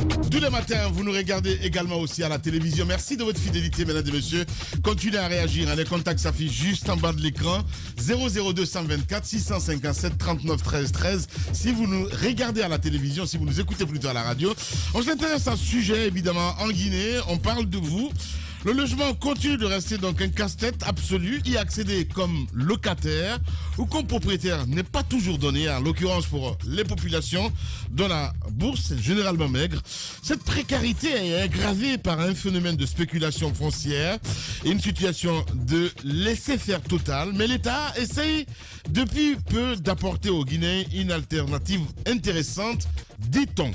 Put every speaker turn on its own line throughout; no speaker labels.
Tous les matins, vous nous regardez également aussi à la télévision. Merci de votre fidélité, mesdames et messieurs. Continuez à réagir. Les contacts s'affichent juste en bas de l'écran. 00224 657 39 13 13. Si vous nous regardez à la télévision, si vous nous écoutez plutôt à la radio, on s'intéresse à ce sujet, évidemment, en Guinée. On parle de vous. Le logement continue de rester donc un casse-tête absolu. Y accéder comme locataire ou comme propriétaire n'est pas toujours donné, en l'occurrence pour les populations dont la bourse est généralement maigre. Cette précarité est aggravée par un phénomène de spéculation foncière et une situation de laisser-faire total. Mais l'État essaye depuis peu d'apporter aux Guinéens une alternative intéressante, dit-on.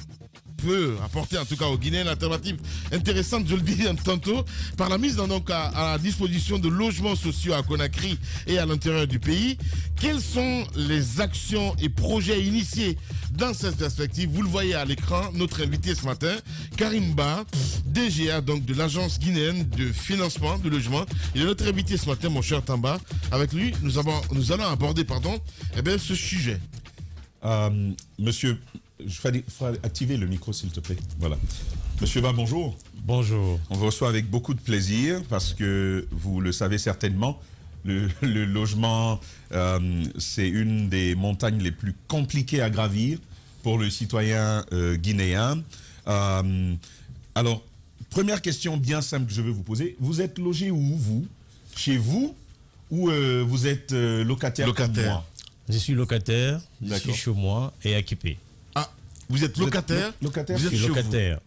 Peut apporter en tout cas aux Guinéens une alternative intéressante, je le dis tantôt, par la mise donc à la disposition de logements sociaux à Conakry et à l'intérieur du pays. Quelles sont les actions et projets initiés dans cette perspective? Vous le voyez à l'écran, notre invité ce matin, Karim Ba, DGA donc de l'agence guinéenne de financement du logement. Il est notre invité ce matin, mon cher Tamba. Avec lui, nous allons aborder ce sujet.
Monsieur, il faudra activer le micro s'il te plaît. Voilà. Monsieur Ba, bonjour.
Bonjour.
On vous reçoit avec beaucoup de plaisir parce que vous le savez certainement, le logement, c'est une des montagnes les plus compliquées à gravir pour le citoyen guinéen. Alors, première question bien simple que je veux vous poser. Vous êtes logé où, vous? Chez vous ou vous êtes locataire? Comme moi?
Je suis locataire, je suis chez moi et équipé.
Ah, vous êtes locataire?
Locataire?
Je suis locataire.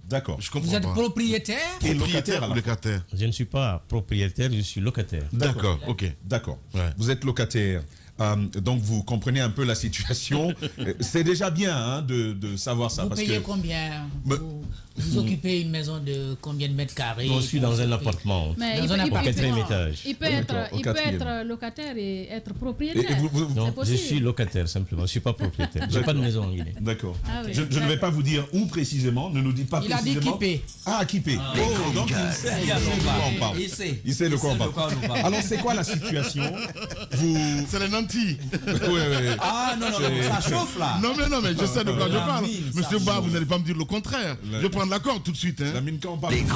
D'accord.
Vous êtes propriétaire?
Et
Propriétaire ou locataire?
Je ne suis pas propriétaire, je suis locataire.
D'accord, ok.
D'accord.
Ouais.
Vous êtes locataire. Donc vous comprenez un peu la situation. C'est déjà bien de savoir ça.
Vous
parce
payez
que
combien? Vous occupez une maison de combien de mètres carrés?
Je suis dans un appartement.
Mais
Dans un
Au
appartement.
4e étage.
Il peut être locataire et être propriétaire.
Non,
possible.
je suis locataire simplement, je ne suis pas propriétaire. Je n'ai pas de maison en Guinée.
D'accord.
Ah oui.
Je ne vais pas vous dire où précisément, ne nous dites pas
Il a dit
précisément.
équipé.
Ah, équipé. Oh, donc il sait de quoi on parle. Il sait de quoi on parle. Alors c'est quoi la situation?
C'est les nantis.
Ouais.
Ah non, ça chauffe là.
Non, mais je sais de quoi je parle.
mine, ça
Monsieur Ba,
chauffe.
vous n'allez pas me dire le contraire. Je vais prendre l'accord tout de suite.
La mine quand on parle.
Il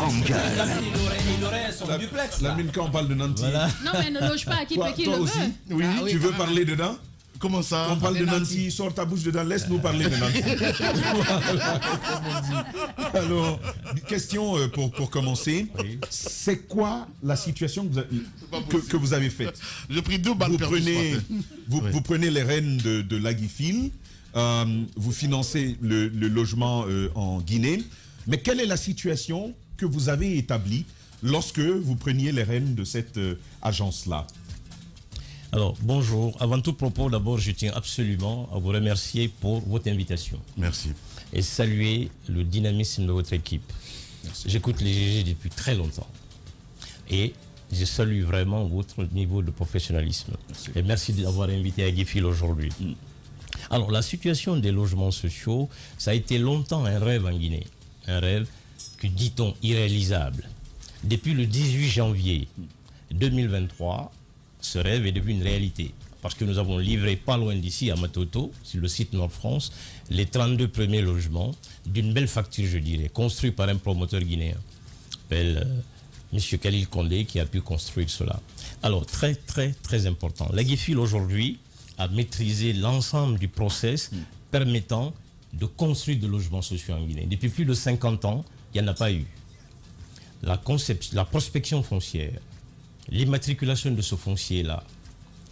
aurait son duplex
La
là.
mine quand on parle de Nanti.
Voilà.
Non, mais ne loge pas à qui
Toi,
qui
toi
le
aussi.
veut.
Oui,
Ah oui,
tu
quand
veux
même.
parler dedans?
Comment ça?
On parle de
Nanti.
Nanti, sors ta bouche dedans, laisse-nous parler de Nanti. Voilà, comme on dit. Alors, question pour commencer. C'est quoi la situation que vous avez faite?
J'ai pris 2 balles perdues ce matin.
Vous prenez les rênes de l'Aguifil, vous financez le logement en Guinée, mais quelle est la situation que vous avez établie lorsque vous preniez les rênes de cette agence-là?
Alors, bonjour. Avant tout propos, d'abord, je tiens absolument à vous remercier pour votre invitation.
Merci.
Et saluer le dynamisme de votre équipe. J'écoute les GG depuis très longtemps. Et je salue vraiment votre niveau de professionnalisme. Et merci d'avoir invité Aguifil aujourd'hui. Alors, la situation des logements sociaux, ça a été longtemps un rêve en Guinée. Un rêve que, dit-on, irréalisable. Depuis le 18 janvier 2023, ce rêve est devenu une réalité. Parce que nous avons livré pas loin d'ici, à Matoto, sur le site Nord-France, les 32 premiers logements d'une belle facture, je dirais, construits par un promoteur guinéen. Appelle M. Khalil Condé qui a pu construire cela. Alors, très, très, très important. L'Aguifil aujourd'hui a maîtrisé l'ensemble du process permettant de construire des logements sociaux en Guinée. Depuis plus de 50 ans, il n'y en a pas eu. La prospection foncière, l'immatriculation de ce foncier-là,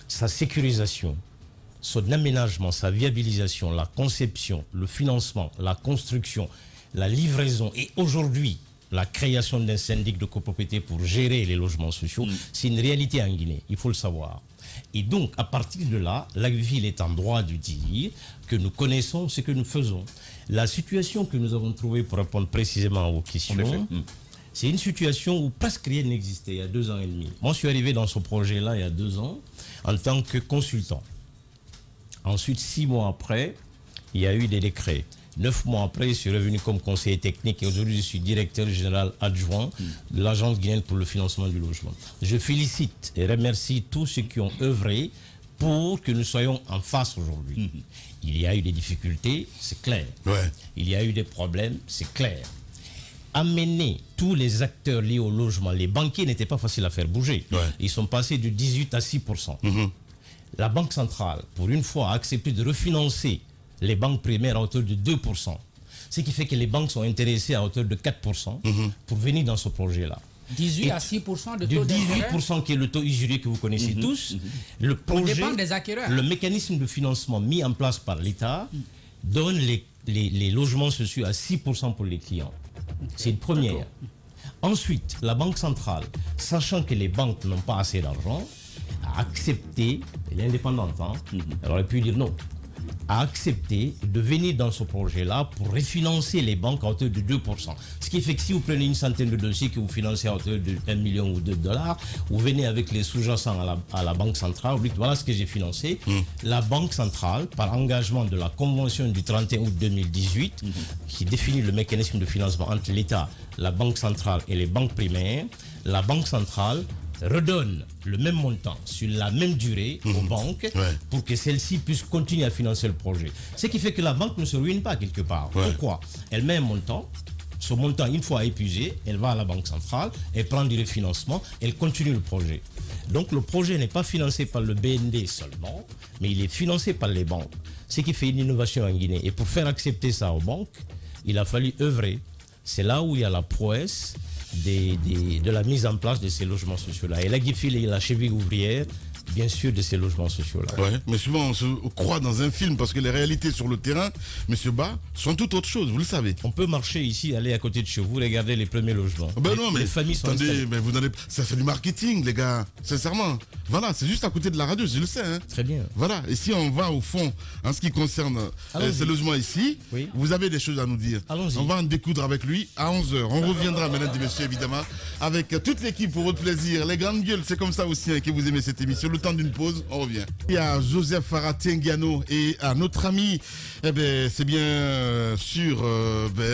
sa sécurisation, son aménagement, sa viabilisation, la conception, le financement, la construction, la livraison et aujourd'hui la création d'un syndic de copropriété pour gérer les logements sociaux, c'est une réalité en Guinée, il faut le savoir. Et donc, à partir de là, l'Aguifil est en droit de dire que nous connaissons ce que nous faisons. La situation que nous avons trouvée, pour répondre précisément à vos questions, c'est une situation où presque rien n'existait il y a 2 ans et demi. Moi, je suis arrivé dans ce projet-là il y a 2 ans en tant que consultant. Ensuite, 6 mois après, il y a eu des décrets. 9 mois après, je suis revenu comme conseiller technique et aujourd'hui, je suis directeur général adjoint de l'Agence guinéenne pour le financement du logement. Je félicite et remercie tous ceux qui ont œuvré pour que nous soyons en face aujourd'hui. Il y a eu des difficultés, c'est clair.
Ouais.
Il y a eu des problèmes, c'est clair. Amener tous les acteurs liés au logement, les banquiers n'étaient pas faciles à faire bouger.
Ouais.
Ils sont passés de 18 à 6%. La Banque centrale, pour une fois, a accepté de refinancer les banques primaires à hauteur de 2%. Ce qui fait que les banques sont intéressées à hauteur de 4% pour venir dans ce projet-là.
18 à 6% de
De
taux d'intérêt
18% qui est le taux usurier que vous connaissez tous, le
pour
projet,
dépendre des acquéreurs.
le mécanisme de financement mis en place par l'État donne les logements sociaux à 6% pour les clients. C'est une première. Ensuite, la Banque centrale, sachant que les banques n'ont pas assez d'argent, a accepté, elle est indépendante, elle aurait pu dire non, a accepté de venir dans ce projet-là pour refinancer les banques à hauteur de 2%. Ce qui fait que si vous prenez une centaine de dossiers que vous financez à hauteur de 1 million ou 2 dollars, vous venez avec les sous-jacents à la Banque centrale, vous dites voilà ce que j'ai financé. La Banque centrale, par engagement de la Convention du 31 août 2018, qui définit le mécanisme de financement entre l'État, la Banque centrale et les banques primaires, la Banque centrale redonne le même montant sur la même durée aux banques pour que celles-ci puissent continuer à financer le projet. Ce qui fait que la banque ne se ruine pas quelque part. Pourquoi? Elle met un montant, ce montant, une fois épuisé, elle va à la Banque centrale, elle prend du refinancement, elle continue le projet. Donc le projet n'est pas financé par le BND seulement, mais il est financé par les banques. Ce qui fait une innovation en Guinée. Et pour faire accepter ça aux banques, il a fallu œuvrer. C'est là où il y a la prouesse de la mise en place de ces logements sociaux-là. Et la Guifil est la cheville ouvrière, bien sûr, de ces logements sociaux-là.
Ouais, mais souvent on se croit dans un film parce que les réalités sur le terrain, monsieur Ba, sont tout autre chose, vous le savez.
On peut marcher ici, aller à côté de chez vous, regarder les premiers logements.
Ben non, mais
les familles sont installées.
mais vous n'allez, ça fait du marketing, les gars, sincèrement. Voilà, c'est juste à côté de la radio, je le sais.
Très bien.
Voilà, et si on va au fond, en ce qui concerne ces logements ici, vous avez des choses à nous dire.
Allons-y.
On va en découdre avec lui à 11h. On reviendra, mesdames et messieurs, évidemment, avec toute l'équipe pour votre plaisir. Les grandes gueules, c'est comme ça aussi que vous aimez cette émission. Le temps d'une pause, on revient. Il y a Joseph Faratiengano et à notre ami, c'est bien sûr,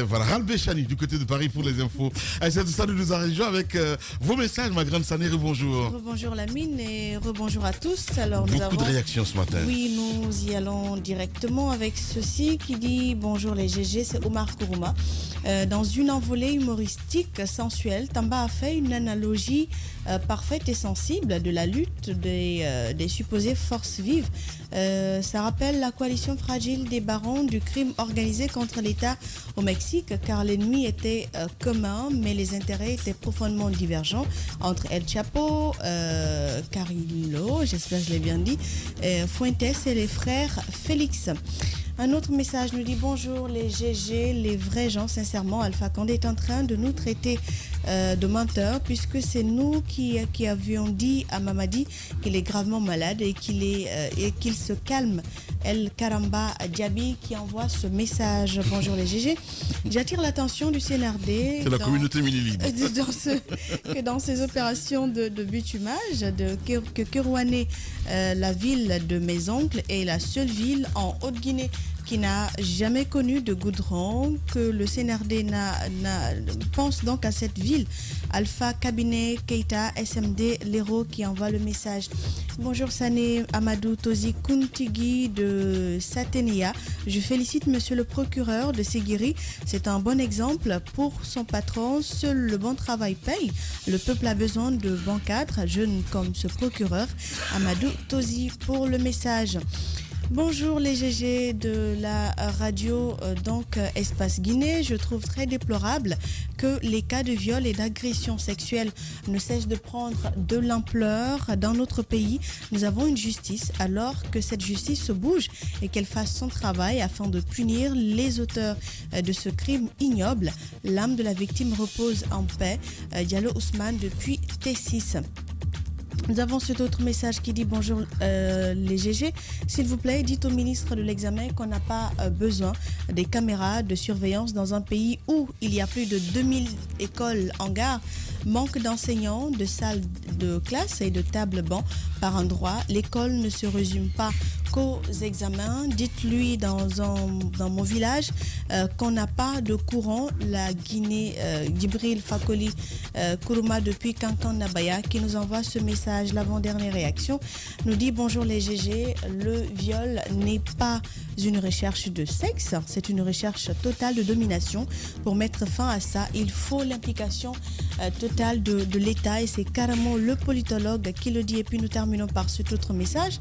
voilà, Ralbé Chani du côté de Paris pour les infos. C'est tout ça, nous nous arrangeons avec vos messages, ma grande Sané, rebonjour.
Rebonjour Lamine et rebonjour à tous. Alors,
Beaucoup de réactions ce matin.
Oui, nous y allons directement avec ceci qui dit bonjour les GG, c'est Omar Kourouma. Dans une envolée humoristique sensuelle, Tamba a fait une analogie parfaite et sensible de la lutte des supposées forces vives. Ça rappelle la coalition fragile des barons du crime organisé contre l'État au Mexique, car l'ennemi était commun, mais les intérêts étaient profondément divergents entre El Chapo, Carillo, j'espère que je l'ai bien dit, Fuentes et les frères Félix. Un autre message nous dit bonjour les GG, les vrais gens, sincèrement, Alpha Condé est en train de nous traiter de menteurs puisque c'est nous qui avions dit à Mamadi qu'il est gravement malade et qu'il se calme. El Karamba Diaby qui envoie ce message. Bonjour les GG. J'attire l'attention du CNRD.
C'est la communauté mini-libre.
Dans ces opérations de bitumage, que Kerouané, la ville de mes oncles, est la seule ville en Haute-Guinée qui n'a jamais connu de goudron, que le CNRD pense donc à cette ville. Alpha Cabinet Keita SMD Lero qui envoie le message. Bonjour Sané Amadou Tozi Kuntigi de Saténia. Je félicite monsieur le procureur de Séguiri. C'est un bon exemple pour son patron. Seul le bon travail paye. Le peuple a besoin de bons cadres, jeunes comme ce procureur. Amadou Tozi pour le message. Bonjour les GG de la radio Espace Guinée. Je trouve très déplorable que les cas de viol et d'agression sexuelle ne cessent de prendre de l'ampleur dans notre pays. Nous avons une justice, alors que cette justice se bouge et qu'elle fasse son travail afin de punir les auteurs de ce crime ignoble. L'âme de la victime repose en paix. Diallo Ousmane depuis T6. Nous avons cet autre message qui dit bonjour les GG. S'il vous plaît, dites au ministre de l'examen qu'on n'a pas besoin des caméras de surveillance dans un pays où il y a plus de 2000 écoles en gare, manque d'enseignants, de salles de classe et de tables bancs par endroit. L'école ne se résume pas qu'aux examens. Dites-lui dans mon village qu'on n'a pas de courant. La Guinée, Djibril Fakoli Kourouma depuis Kankan Nabaya qui nous envoie ce message. L'avant-dernière réaction nous dit: bonjour les GG, le viol n'est pas une recherche de sexe, c'est une recherche totale de domination. Pour mettre fin à ça, il faut l'implication totale de l'État et c'est carrément le politologue qui le dit. Et puis nous terminons par cet autre message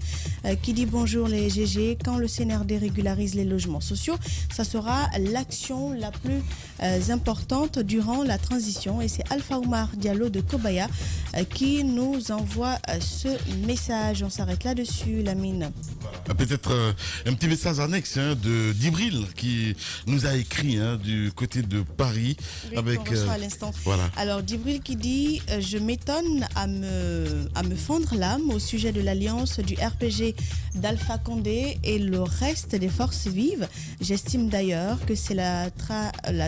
qui dit: bonjour les GG, quand le CNRD régularise les logements sociaux, ça sera l'action la plus importante durant la transition. Et c'est Alpha Oumar Diallo de Kobaya qui nous envoie ce message. On s'arrête là-dessus, Lamine.
Voilà. Peut-être un petit message annexe de Djibril qui nous a écrit du côté de Paris.
Oui,
avec
à l'instant.
Voilà.
Alors Djibril qui dit: je m'étonne à me fendre l'âme au sujet de l'alliance du RPG d'Alpha Condé et le reste des forces vives. J'estime d'ailleurs que c'est la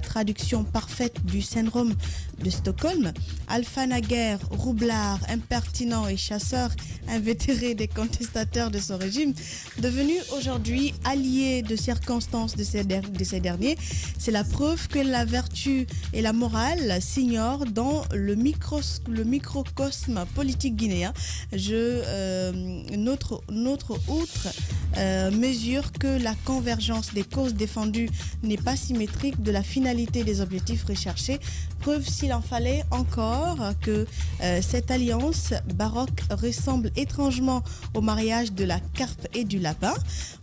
traduction parfaite du syndrome de Stockholm. Alpha naguère, roublard, impertinent et chasseur invétéré des contestateurs de son régime, devenu aujourd'hui allié de circonstances de ces derniers. C'est la preuve que la vertu et la morale s'ignorent dans le microcosme politique guinéen. Notre outre mesure que la convergence des causes défendues n'est pas symétrique de la finalité des objectifs recherchés. Preuve s'il en fallait encore que cette alliance baroque ressemble étrangement au mariage de la carpe et du lapin.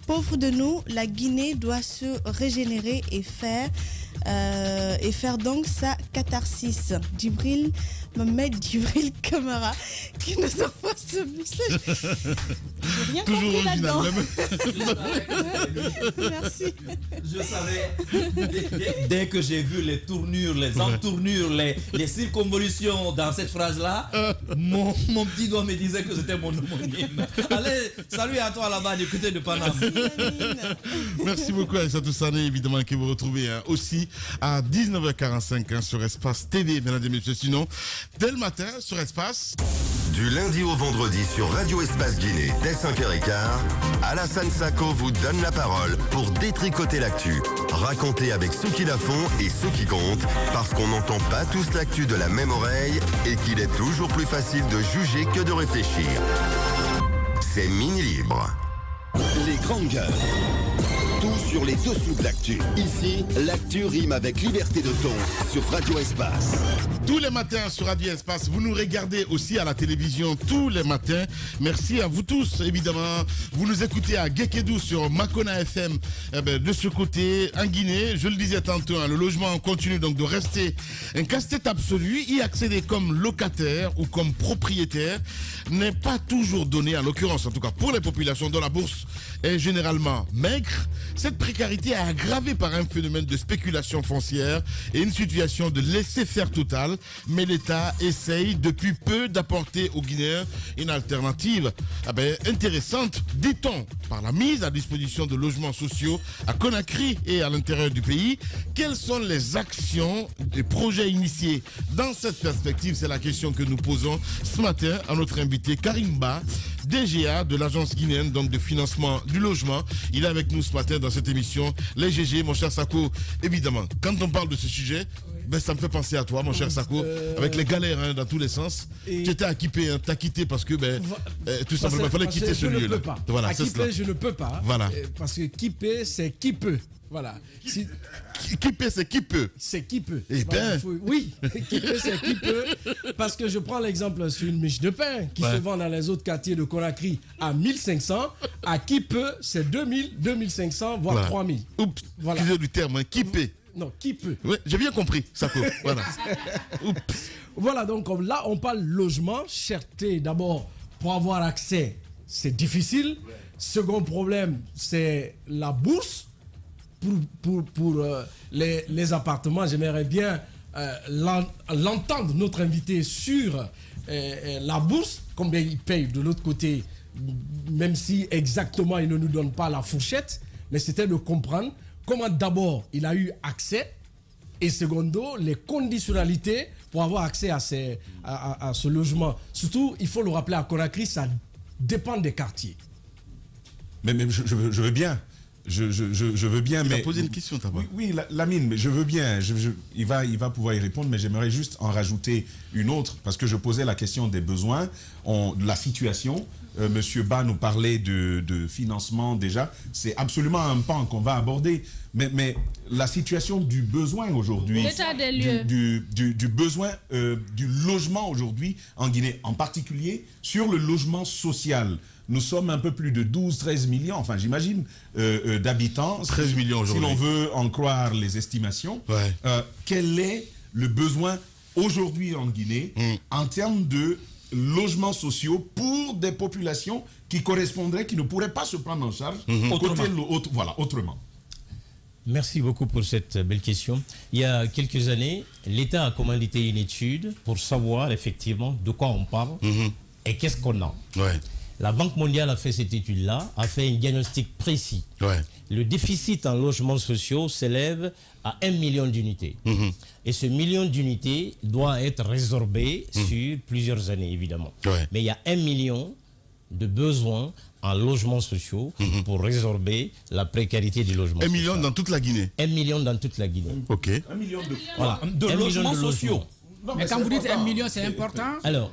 Pauvre de nous, la Guinée doit se régénérer et faire donc sa catharsis. Mohamed Djibril Camara qui nous envoie ce message. J'ai rien
toujours
compris là-dedans.
Même.
Merci.
Je savais, dès que j'ai vu les tournures, les entournures, les circonvolutions dans cette phrase-là, mon petit doigt me disait que c'était mon homonyme. Allez, salut à toi là-bas du côté de Paname.
Merci beaucoup Aïssatou Sané, évidemment, que vous retrouvez aussi à 19h45 sur Espace TV, mesdames et messieurs. Sinon, dès le matin sur Espace.
Du lundi au vendredi sur Radio Espace Guinée, dès 5h15, Alassane Sako vous donne la parole pour détricoter l'actu. Raconter avec ceux qui la font et ceux qui comptent, parce qu'on n'entend pas tous l'actu de la même oreille et qu'il est toujours plus facile de juger que de réfléchir. C'est Mini Libre.
Les grandes gueules. Tout sur les dessous de l'actu. Ici, l'actu rime avec liberté de ton sur Radio Espace.
Tous les matins sur Radio Espace, vous nous regardez aussi à la télévision tous les matins. Merci à vous tous, évidemment. Vous nous écoutez à Gekedou sur Makona FM. De ce côté, en Guinée, je le disais tantôt, le logement continue donc de rester un casse-tête absolu. Y accéder comme locataire ou comme propriétaire n'est pas toujours donné, en l'occurrence, en tout cas pour les populations dont la bourse est généralement maigre. Cette précarité est aggravée par un phénomène de spéculation foncière et une situation de laisser-faire total. Mais l'État essaye depuis peu d'apporter aux Guinéens une alternative intéressante, dit-on, par la mise à disposition de logements sociaux à Conakry et à l'intérieur du pays. Quelles sont les actions et projets initiés dans cette perspective? C'est la question que nous posons ce matin à notre invité Karim Ba, DGA de l'agence guinéenne donc de financement du logement. Il est avec nous ce matin dans cette émission. Les GG, mon cher Sako, évidemment, quand on parle de ce sujet, ça me fait penser à toi, mon cher Sako, avec les galères dans tous les sens. Tu étais à Kipé, tu as quitté parce que tout simplement, il fallait quitter ce lieu-là.
Voilà, à Kipé, je ne peux pas.
Voilà.
Parce que Kipé, c'est qui peut. Voilà.
Kipé, c'est qui peut.
C'est qui peut.
Eh bien.
Oui, Kipé, c'est qui peut. Parce que je prends l'exemple sur une miche de pain qui se vend dans les autres quartiers de Conakry à 1500. À Kipé, c'est 2000, 2500, voire 3000.
Oups, excusez du terme, Kipé.
Non, qui peut.
Oui, j'ai bien compris, Sako. Voilà. Oups.
Voilà, donc là, on parle logement, cherté. D'abord, pour avoir accès, c'est difficile. Second problème, c'est la bourse. Pour les appartements, j'aimerais bien l'entendre, notre invité, sur la bourse, combien il paye de l'autre côté, même si exactement il ne nous donne pas la fourchette, mais c'était de comprendre comment d'abord il a eu accès et secondo, les conditionnalités pour avoir accès à ce logement. Surtout, il faut le rappeler, à Conakry, ça dépend des quartiers.
Mais je veux bien. Je veux bien, mais...
Tu as posé une question, t'as pas.
Oui, Lamine, mais je veux bien. Il va pouvoir y répondre, mais j'aimerais juste en rajouter une autre, parce que je posais la question des besoins, de la situation. Monsieur Ba nous parlait de financement déjà. C'est absolument un pan qu'on va aborder. Mais la situation du besoin aujourd'hui,
l'état des lieux,
du besoin du logement aujourd'hui en Guinée, en particulier sur le logement social. Nous sommes un peu plus de 12-13 millions, enfin j'imagine, d'habitants.
13 millions aujourd'hui.
Si l'on veut en croire les estimations.
Ouais.
Quel est le besoin aujourd'hui en Guinée en termes de logements sociaux pour des populations qui correspondraient, qui ne pourraient pas se prendre en charge autrement.
Merci beaucoup pour cette belle question. Il y a quelques années, l'État a commandité une étude pour savoir effectivement de quoi on parle et qu'est-ce qu'on a.
Ouais.
La Banque mondiale a fait cette étude-là, a fait un diagnostic précis.
Ouais.
Le déficit en logements sociaux s'élève à 1 million d'unités. Et ce million d'unités doit être résorbé sur plusieurs années, évidemment.
Ouais.
Mais il y a 1 million de besoins en logements sociaux pour résorber la précarité du logement.
1 million dans toute la Guinée.
1 million dans toute la Guinée.
Ok.
1 million
de logements sociaux.
Non,
mais quand vous dites 1 million, c'est important.
Alors,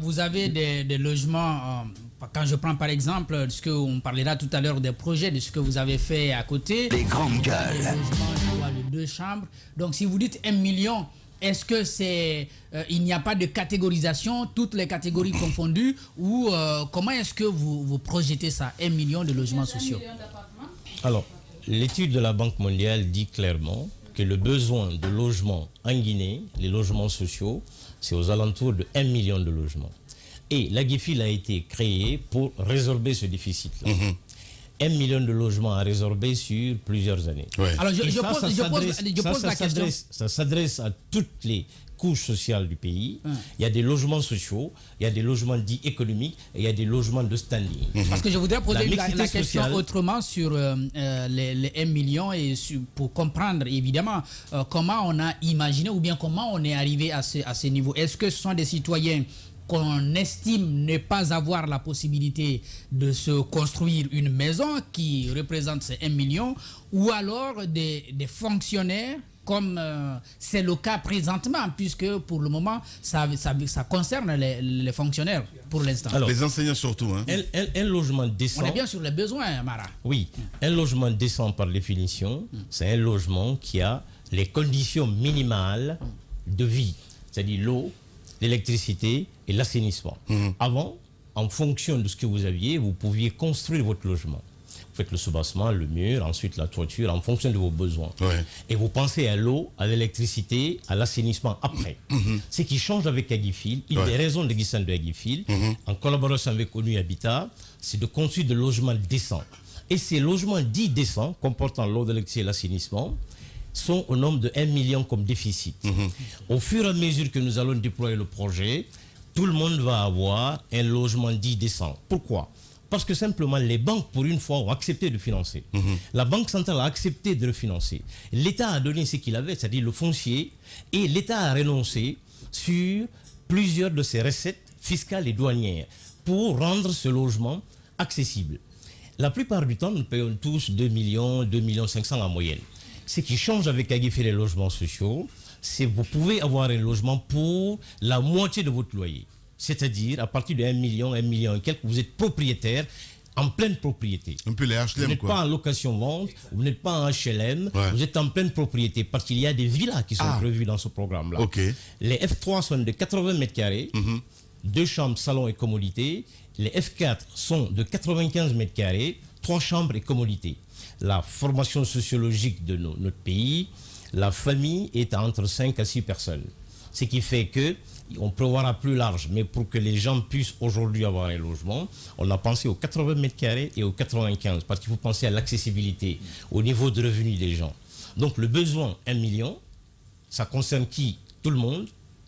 vous avez des logements. Quand je prends par exemple, ce qu'on parlera tout à l'heure des projets, de ce que vous avez fait à côté.
Les grandes gueules.
Des logements de 2 chambres. Donc si vous dites 1 million, est-ce que c'est il n'y a pas de catégorisation, toutes les catégories confondues, ou comment est-ce que vous projetez ça, 1 million de logements sociaux?
Alors, l'étude de la Banque mondiale dit clairement que le besoin de logements en Guinée, les logements sociaux, c'est aux alentours de 1 million de logements. Et la GIFIL a été créée pour résorber ce déficit-là. 1 million de logements à résorber sur plusieurs années.
Ouais.
Alors je pose la question.
Ça s'adresse à toutes les couches sociales du pays. Il y a des logements sociaux, il y a des logements dits économiques et il y a des logements de standing.
Parce que je voudrais poser la question
sociale,
autrement sur les 1 million et pour comprendre évidemment comment on a imaginé ou bien comment on est arrivé à ce niveau. Est-ce que ce sont des citoyens qu'on estime ne pas avoir la possibilité de se construire une maison qui représente ces 1 million, ou alors des fonctionnaires comme c'est le cas présentement, puisque pour le moment ça concerne les fonctionnaires pour l'instant.
Les enseignants surtout. Hein.
Un logement décent.
On est bien sur les besoins, Mara.
Oui, un logement décent par définition, c'est un logement qui a les conditions minimales de vie, c'est-à-dire l'eau, l'électricité et l'assainissement. Avant, en fonction de ce que vous aviez, vous pouviez construire votre logement. Vous faites le soubassement, le mur, ensuite la toiture, en fonction de vos besoins.
Ouais.
Et vous pensez à l'eau, à l'électricité, à l'assainissement après. Ce qui change avec Agifil, une des raisons d'existence de Agifil, en collaboration avec ONU Habitat, c'est de construire des logements décents. Et ces logements dits décents, comportant l'eau, l'électricité et l'assainissement, sont au nombre de 1 million comme déficit. Au fur et à mesure que nous allons déployer le projet, tout le monde va avoir un logement dit décent. Pourquoi? Parce que simplement les banques, pour une fois, ont accepté de financer. La Banque centrale a accepté de le financer. L'État a donné ce qu'il avait, c'est-à-dire le foncier, et l'État a renoncé sur plusieurs de ses recettes fiscales et douanières pour rendre ce logement accessible. La plupart du temps, nous payons tous 2 millions, 2 millions 500 en moyenne. Ce qui change avec Agifil les logements sociaux, c'est que vous pouvez avoir un logement pour la moitié de votre loyer. C'est-à-dire, à partir de 1 million et quelques, vous êtes propriétaire, en pleine propriété.
Un peu les HLM,
vous n'êtes pas en location-vente, vous n'êtes pas en HLM, vous êtes en pleine propriété, parce qu'il y a des villas qui sont prévues dans ce programme-là. Les F3 sont de 80 mètres carrés, 2 chambres, salon et commodité. Les F4 sont de 95 mètres carrés, 3 chambres et commodité. La formation sociologique de notre pays, la famille est entre 5 à 6 personnes. Ce qui fait que on prévoira plus large, mais pour que les gens puissent aujourd'hui avoir un logement, on a pensé aux 80 mètres carrés et aux 95, parce qu'il faut penser à l'accessibilité, au niveau de revenus des gens. Donc le besoin 1 million, ça concerne qui? Tout le monde,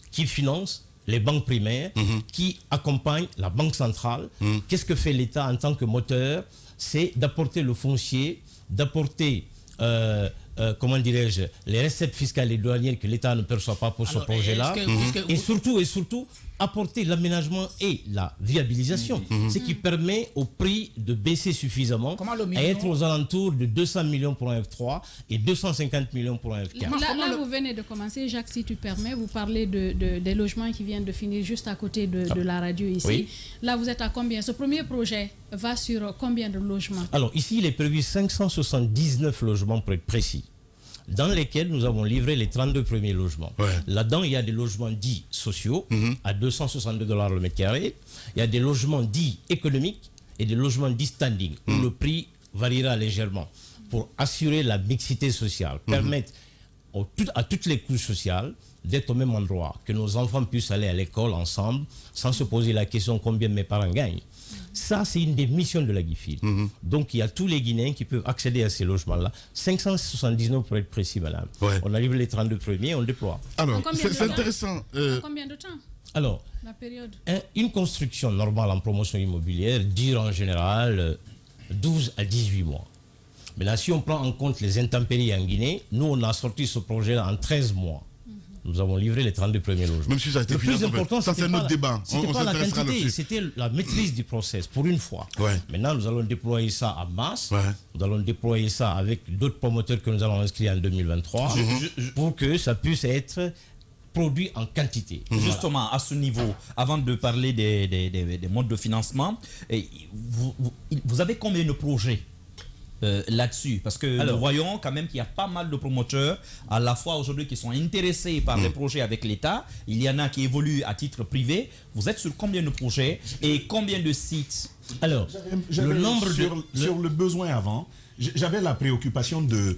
qui finance les banques primaires, qui accompagne la Banque centrale. Qu'est-ce que fait l'État en tant que moteur? C'est d'apporter le foncier, d'apporter comment dirais-je, les recettes fiscales et douanières que l'État ne perçoit pas pour ce projet-là. Et surtout, apporter l'aménagement et la viabilisation, ce qui permet au prix de baisser suffisamment à être aux alentours de 200 millions pour un F3 et 250 millions pour un F4.
Là, vous venez de commencer, Jacques, si tu permets, vous parlez des logements qui viennent de finir juste à côté de la radio ici.
Oui.
Là, vous êtes à combien? Ce premier projet va sur combien de logements?
Alors ici, il est prévu 579 logements pour être précis, dans lesquels nous avons livré les 32 premiers logements. Là-dedans, il y a des logements dits sociaux à 262 $ le mètre carré. Il y a des logements dits économiques et des logements dits standing, où le prix variera légèrement pour assurer la mixité sociale, permettre à toutes les couches sociales d'être au même endroit, que nos enfants puissent aller à l'école ensemble sans se poser la question combien mes parents gagnent. Ça, c'est une des missions de la GIFIL. Donc, il y a tous les Guinéens qui peuvent accéder à ces logements-là. 579 pour être précis, madame. On arrive les 32 premiers, on déploie.
Alors, c'est intéressant.
Combien de temps?
Alors,
la période.
Une construction normale en promotion immobilière dure en général 12 à 18 mois. Mais là, si on prend en compte les intempéries en Guinée, nous, on a sorti ce projet-là en 13 mois. Nous avons livré les 32 premiers logements.
Même si ça a été
le plus important,
ça c'est un autre débat.
C'était pas la quantité, c'était la maîtrise du process, pour une fois. Maintenant, nous allons déployer ça en masse. Nous allons déployer ça avec d'autres promoteurs que nous allons inscrire en 2023 pour que ça puisse être produit en quantité.
Justement, à ce niveau, avant de parler des modes de financement, vous avez combien de projets là-dessus? Parce que nous voyons quand même qu'il y a pas mal de promoteurs à la fois aujourd'hui qui sont intéressés par les projets avec l'État. Il y en a qui évoluent à titre privé. Vous êtes sur combien de projets et combien de sites?
Alors,
le nombre sur le besoin avant, j'avais la préoccupation de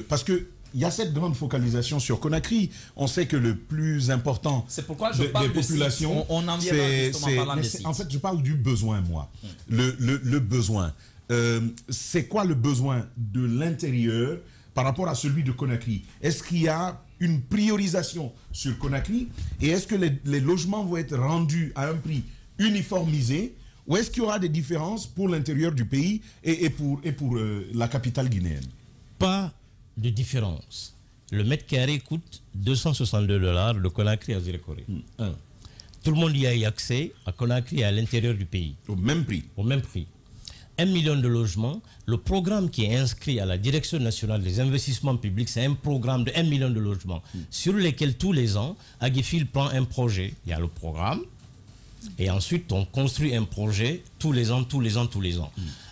parce que il y a cette grande focalisation sur Conakry. On sait que le plus important des populations,
on en vient justement parlant des sites.
En fait, je parle du besoin, moi. Le besoin. C'est quoi le besoin de l'intérieur par rapport à celui de Conakry? Est-ce qu'il y a une priorisation sur Conakry? Et est-ce que les logements vont être rendus à un prix uniformisé? Ou est-ce qu'il y aura des différences pour l'intérieur du pays et pour la capitale guinéenne?
Pas de différence. Le mètre carré coûte 262 $ de Conakry à Zérékoré. Tout le monde y a accès à Conakry et à l'intérieur du pays.
Au même prix.
Au même prix. 1 million de logements. Le programme qui est inscrit à la Direction nationale des investissements publics, c'est un programme de 1 million de logements sur lesquels tous les ans, Agifil prend un projet. Il y a le programme et ensuite on construit un projet tous les ans.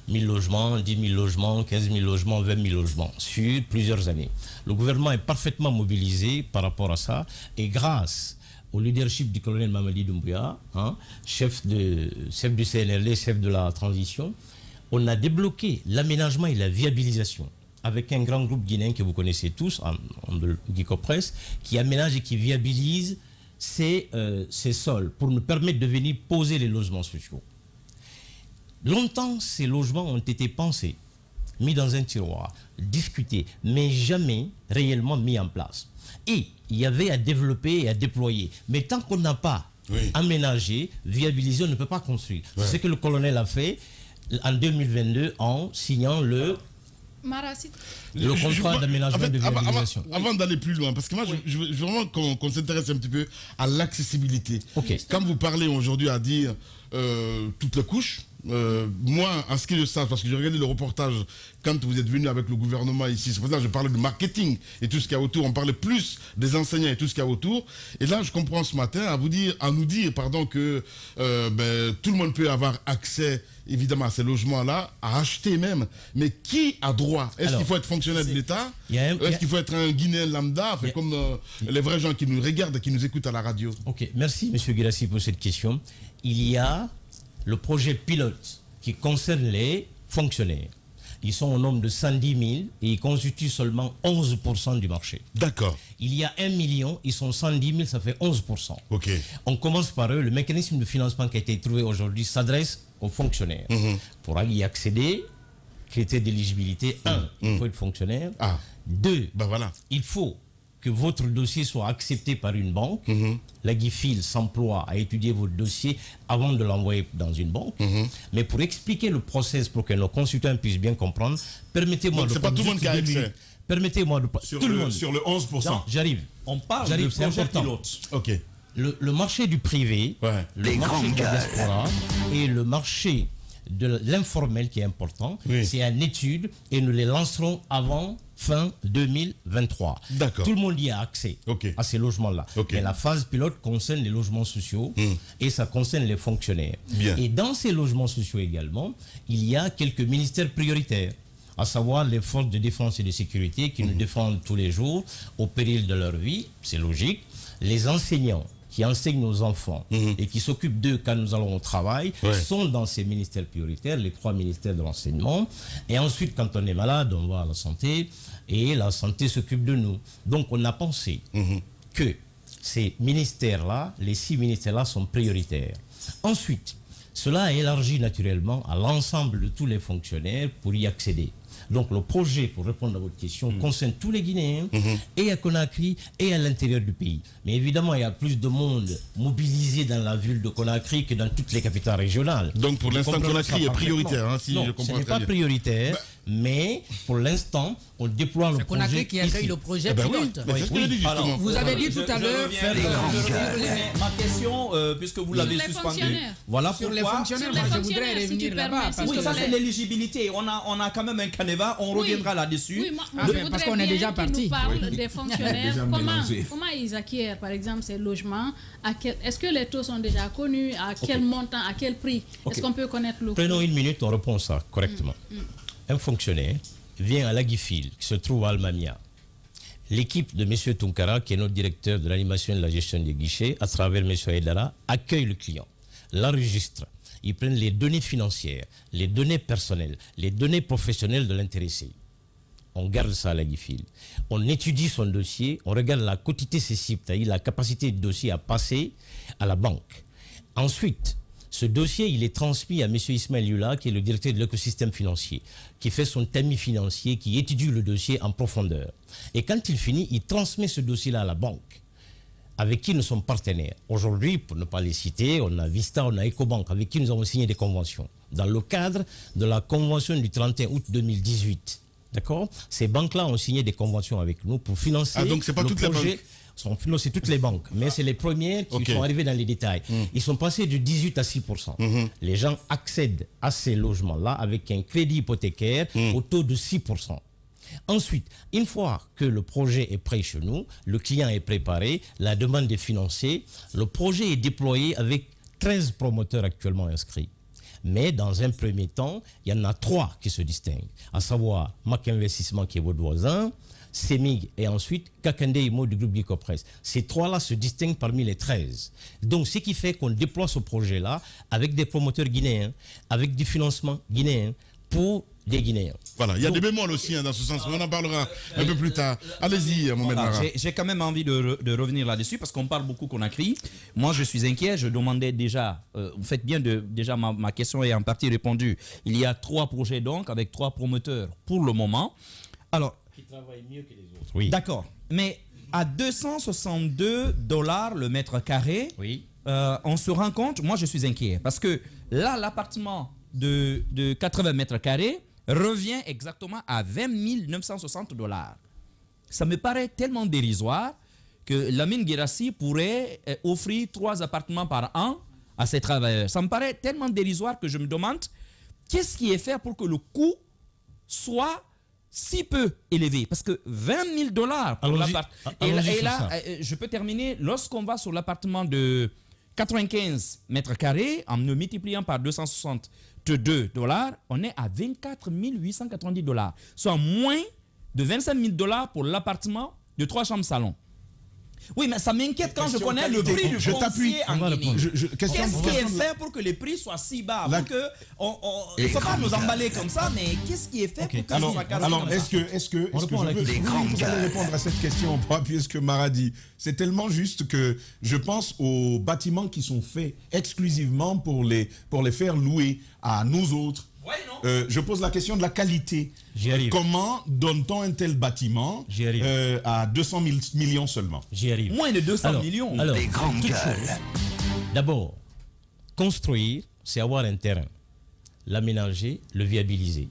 1000 logements, 10 000 logements, 15 000 logements, 20 000 logements sur plusieurs années. Le gouvernement est parfaitement mobilisé par rapport à ça et grâce au leadership du colonel Mamadi Doumbouya, chef du CNRD, chef de la transition, on a débloqué l'aménagement et la viabilisation avec un grand groupe guinéen que vous connaissez tous, Guicopress, qui aménage et qui viabilise ces sols pour nous permettre de venir poser les logements sociaux. Longtemps, ces logements ont été pensés, mis dans un tiroir, discutés, mais jamais réellement mis en place. Et il y avait à développer et à déployer. Mais tant qu'on n'a pas aménagé, viabilisé, on ne peut pas construire. C'est ce que le colonel a fait en 2022 en signant le contrat d'aménagement de viabilisation.
Avant d'aller plus loin, parce que moi, je veux vraiment qu'on s'intéresse un petit peu à l'accessibilité. Quand vous parlez aujourd'hui à dire toutes les couches, moi, en ce qui le sache, parce que j'ai regardé le reportage quand vous êtes venu avec le gouvernement ici, c'est pour ça que je parlais de marketing et tout ce qu'il y a autour. On parlait plus des enseignants et tout ce qu'il y a autour. Et là, je comprends ce matin à nous dire que tout le monde peut avoir accès évidemment à ces logements-là, à acheter même. Mais qui a droit? Est-ce qu'il faut être fonctionnaire de l'État? Est-ce qu'il faut être un Guinéen lambda, comme les vrais gens qui nous regardent et qui nous écoutent à la radio?
Ok, merci M. Guirassi pour cette question. Il y a le projet pilote qui concerne les fonctionnaires. Ils sont au nombre de 110 000 et ils constituent seulement 11% du marché.
D'accord.
Il y a 1 million, ils sont 110 000, ça fait 11%.
Ok.
On commence par eux. Le mécanisme de financement qui a été trouvé aujourd'hui s'adresse aux fonctionnaires. Pour y accéder, critères d'éligibilité, 1, il faut être fonctionnaire. 2, il faut que votre dossier soit accepté par une banque. La GIFIL s'emploie à étudier votre dossier avant de l'envoyer dans une banque. Mais pour expliquer le process, pour que nos consultants puissent bien comprendre, permettez-moi de...
C'est pas tout le monde qui a accès.
Permettez-moi de...
Sur le 11%.
J'arrive.
On parle de projet pilote.
Ok.
le marché du privé, le marché de la diaspora et le marché de l'informel qui est important, c'est en étude et nous les lancerons avant fin 2023.
D'accord.
Tout le monde y a accès à ces logements-là. Mais la phase pilote concerne les logements sociaux et ça concerne les fonctionnaires. Et dans ces logements sociaux également, il y a quelques ministères prioritaires, à savoir les forces de défense et de sécurité qui nous défendent tous les jours au péril de leur vie, c'est logique. Les enseignants qui enseignent nos enfants et qui s'occupent d'eux quand nous allons au travail sont dans ces ministères prioritaires, les 3 ministères de l'enseignement. Et ensuite, quand on est malade, on va à la santé et la santé s'occupe de nous. Donc, on a pensé que ces ministères-là, les 6 ministères-là sont prioritaires. Ensuite, cela a élargi naturellement à l'ensemble de tous les fonctionnaires pour y accéder. Donc le projet, pour répondre à votre question, concerne tous les Guinéens, et à Conakry, et à l'intérieur du pays. Mais évidemment, il y a plus de monde mobilisé dans la ville de Conakry que dans toutes les capitales régionales.
Donc pour l'instant, Conakry est prioritaire, hein, si je comprends
ce n'est
très
pas
bien.
prioritaire, mais pour l'instant, on déploie le projet.
C'est Conakry qui accueille le projet pilote.
Alors,
vous avez dit tout à l'heure...
Ma question, puisque vous l'avez suspendu. Voilà
sur les
pourquoi.
fonctionnaires, moi, je voudrais revenir là-bas.
Oui, ça c'est l'éligibilité. On a quand même un canevas, on reviendra là-dessus.
Oui, moi,
parce qu'on est déjà parti.
Nous parle des fonctionnaires. Comment ils acquièrent, par exemple, ces logements? Est-ce que les taux sont déjà connus? À quel montant? À quel prix? Est-ce qu'on peut connaître le coût?
Prenons une minute, on répond ça correctement. Un fonctionnaire vient à l'Aguifil, qui se trouve à Almamia. L'équipe de M. Tunkara, qui est notre directeur de l'animation et de la gestion des guichets, à travers M. Aydara, accueille le client, l'enregistre. Ils prennent les données financières, les données personnelles, les données professionnelles de l'intéressé. On garde ça à l'Aguifil. On étudie son dossier, on regarde la quotité cessible, c'est-à-dire la capacité du dossier à passer à la banque. Ensuite, ce dossier, il est transmis à M. Ismaël Yula, qui est le directeur de l'écosystème financier, qui fait son tamis financier, qui étudie le dossier en profondeur. Et quand il finit, il transmet ce dossier-là à la banque, avec qui nous sommes partenaires. Aujourd'hui, pour ne pas les citer, on a Vista, on a Ecobank, avec qui nous avons signé des conventions. Dans le cadre de la convention du 31 août 2018, d'accord ? Ces banques-là ont signé des conventions avec nous pour financer
donc c'est pas
le
toutes
projet.
les banques.
C'est toutes les banques, mais c'est les premières qui sont arrivées dans les détails. Ils sont passés de 18 à 6%. Les gens accèdent à ces logements-là avec un crédit hypothécaire au taux de 6%. Ensuite, une fois que le projet est prêt chez nous, le client est préparé, la demande est financée, le projet est déployé avec 13 promoteurs actuellement inscrits. Mais dans un premier temps, il y en a 3 qui se distinguent, à savoir Mac Investissement qui est votre voisin, Semig et ensuite Kakande Imo du groupe Gicopress. Ces 3-là se distinguent parmi les 13. Donc, ce qui fait qu'on déploie ce projet-là avec des promoteurs guinéens, avec du financement guinéen pour des Guinéens.
Voilà, il y a des bémols aussi dans ce sens, mais on en parlera un peu plus tard. Allez-y, Mohamed Mara.
J'ai quand même envie de revenir là-dessus parce qu'on parle beaucoup Conakry. Moi, je suis inquiet. Je demandais déjà, vous faites bien déjà ma question est en partie répondue. Il y a 3 projets donc avec 3 promoteurs pour le moment. Alors,
qui travaillent mieux que les autres. Oui.
D'accord. Mais à $262 le mètre carré, on se rend compte, moi je suis inquiet. Parce que là, l'appartement de 80 mètres carrés revient exactement à $20 960. Ça me paraît tellement dérisoire que Lamine Guérassi pourrait offrir 3 appartements par an à ses travailleurs. Ça me paraît tellement dérisoire que je me demande qu'est-ce qui est fait pour que le coût soit si peu élevé, parce que $20 000 pour l'appart. Et là, je peux terminer. Lorsqu'on va sur l'appartement de 95 mètres carrés, en le multipliant par $262, on est à $24 890, soit moins de $25 000 pour l'appartement de 3 chambres salon. Oui, mais ça m'inquiète quand je connais le prix du foncier en Guinée. Qu'est-ce qui est fait pour que les prix soient si bas? Il ne faut pas nous emballer comme ça, mais qu'est-ce qui est fait pour que ce soit cassé?
Alors, est-ce que vous allez répondre à cette question pour appuyer ce que Mara dit? C'est tellement juste que je pense aux bâtiments qui sont faits exclusivement pour les faire louer à nous autres. Je pose la question de la qualité. Comment donne-t-on un tel bâtiment à 200 millions seulement?
J'y arrive.
Moins de 200 millions.
Alors, d'abord, construire, c'est avoir un terrain, l'aménager, le viabiliser.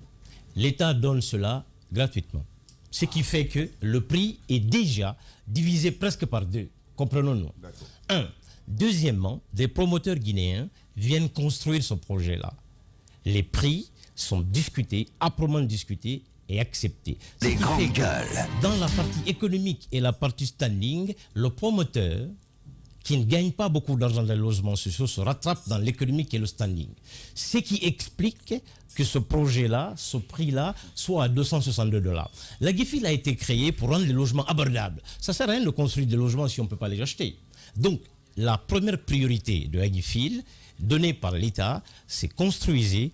L'État donne cela gratuitement. Ce qui fait que le prix est déjà divisé presque par 2. Comprenons-nous. 1. Deuxièmement, des promoteurs guinéens viennent construire ce projet-là. Les prix sont discutés, âprement discutés et acceptés.
Les grandes gueules.
Dans la partie économique et la partie standing, le promoteur qui ne gagne pas beaucoup d'argent dans les logements sociaux se rattrape dans l'économique et le standing. Ce qui explique que ce projet-là, ce prix-là, soit à $262. L'Agifil a été créé pour rendre les logements abordables. Ça ne sert à rien de construire des logements si on ne peut pas les acheter. Donc, la première priorité de Agifil, donnée par l'État, c'est construisez,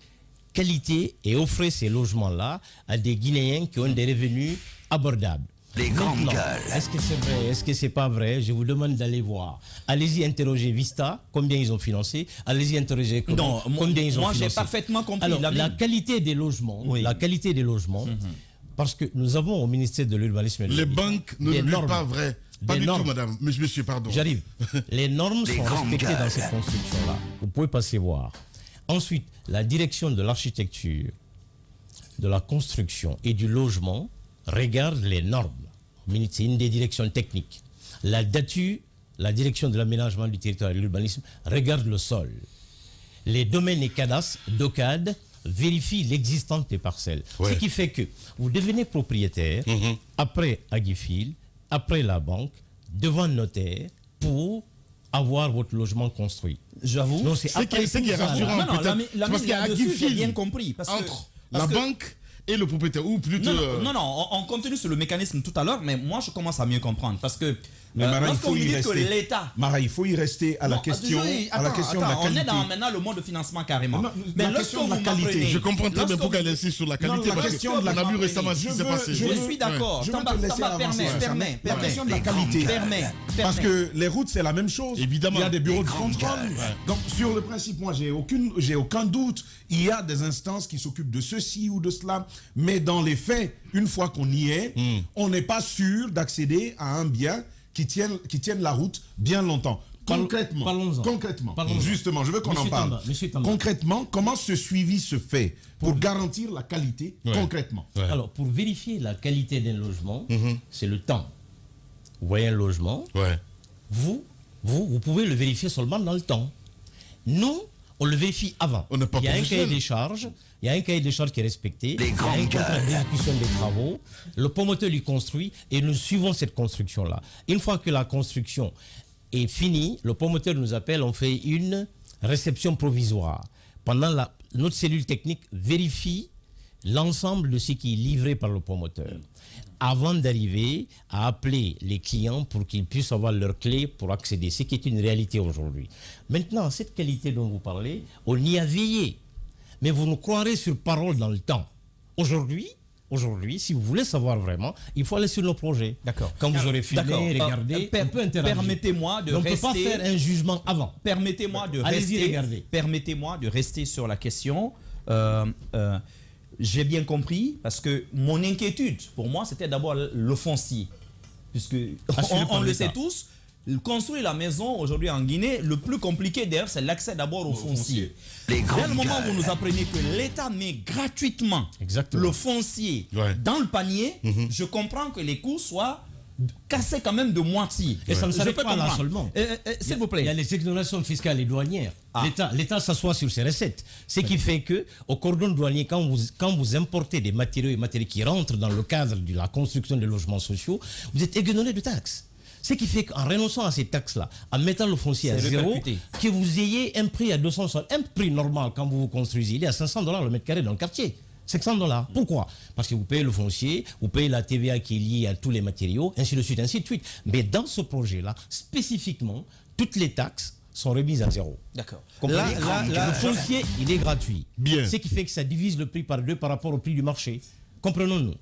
qualité et offrez ces logements-là à des Guinéens qui ont des revenus abordables.
Les grandes gueules.
Est-ce que c'est vrai? Est-ce que c'est pas vrai? Je vous demande d'aller voir. Allez-y interroger Vista, combien ils ont financé. Allez-y interroger combien ils ont financé.
Moi, j'ai parfaitement compris.
Alors, la qualité des logements, parce que nous avons au ministère de l'Urbanisme...
Les banques ne le disent pas vrai. Pas du tout, madame. Monsieur, pardon.
J'arrive. Les normes sont respectées dans cette construction-là. Vous pouvez passer voir. Ensuite, la direction de l'architecture, de la construction et du logement regarde les normes. C'est une des directions techniques. La DATU, la direction de l'aménagement du territoire et de l'urbanisme, regarde le sol. Les domaines et cadastres, DOCAD, vérifient l'existence des parcelles. Ouais. Ce qui fait que vous devenez propriétaire après Agifil, après la banque, devant le notaire, pour avoir votre logement construit.
J'avoue.
C'est qui est rassurant.
Parce qu'il y a Agifil, j'ai bien compris. Parce
entre la banque et le propriétaire, ou plutôt...
Non, on continue sur le mécanisme tout à l'heure, mais moi je commence à mieux comprendre, parce que
Mara,
lorsqu'on me dit que l'État...
Mara, il faut y rester à la question, de la qualité.
On est dans maintenant le mode de financement carrément.
Mais la question de la qualité.
Je comprends très bien pourquoi elle insiste sur la qualité.
La question de la
on a vu récemment ce qui s'est passé.
Je suis d'accord.
Je vais te laisser avancer. La question de la qualité. Parce que les routes, c'est la même chose.
Évidemment.
Il y a des bureaux de contrôle. Donc, sur le principe, moi, j'ai aucun doute. Il y a des instances qui s'occupent de ceci ou de cela. Mais dans les faits, une fois qu'on y est, on n'est pas sûr d'accéder à un bien qui tienne la route bien longtemps. Concrètement, justement, je veux qu'on en parle. Concrètement, comment ce suivi se fait pour garantir la qualité concrètement?
Alors, pour vérifier la qualité d'un logement, c'est le temps. Vous voyez un logement, vous pouvez le vérifier seulement dans le temps. Nous, on le vérifie avant. Il y a un cahier des charges. Il y a un cahier des charges qui est respecté. Il y a un contrat d'exécution des travaux. Le promoteur lui construit et nous suivons cette construction-là. Une fois que la construction est finie, le promoteur nous appelle, on fait une réception provisoire. Notre cellule technique vérifie l'ensemble de ce qui est livré par le promoteur avant d'arriver à appeler les clients pour qu'ils puissent avoir leurs clés pour accéder, ce qui est une réalité aujourd'hui. Maintenant, cette qualité dont vous parlez, on y a veillé. Mais vous nous croirez sur parole dans le temps. Aujourd'hui, si vous voulez savoir vraiment, il faut aller sur nos projets.
D'accord.
Quand vous aurez filmé, regardé, on peut interagir.
Permettez-moi de rester...
On ne peut pas faire un jugement avant.
Permettez-moi de rester sur la question. J'ai bien compris, parce que mon inquiétude, pour moi, c'était d'abord le foncier. Puisque, on le sait tous, construire la maison aujourd'hui en Guinée, le plus compliqué d'ailleurs, c'est l'accès d'abord au foncier. Dès le moment où vous nous apprenez que l'État met gratuitement le foncier dans le panier, je comprends que les coûts soient cassés quand même de moitié.
Et ça ne s'arrête pas là seulement.
S'il vous plaît.
Il y a les exonérations fiscales et douanières. L'État s'assoit sur ses recettes. Ce qui fait qu'au cordon douanier, quand vous importez des matériaux qui rentrent dans le cadre de la construction des logements sociaux, vous êtes exonéré de taxes. Ce qui fait qu'en renonçant à ces taxes-là, en mettant le foncier à zéro, que vous ayez un prix à 200, un prix normal quand vous construisez, il est à $500 le mètre carré dans le quartier. $500. Pourquoi? Parce que vous payez le foncier, vous payez la TVA qui est liée à tous les matériaux, ainsi de suite, ainsi de suite. Mais dans ce projet-là, spécifiquement, toutes les taxes sont remises à zéro.
D'accord.
Le foncier, il est gratuit.
Bien.
Ce qui fait que ça divise le prix par deux par rapport au prix du marché. Comprenons-nous.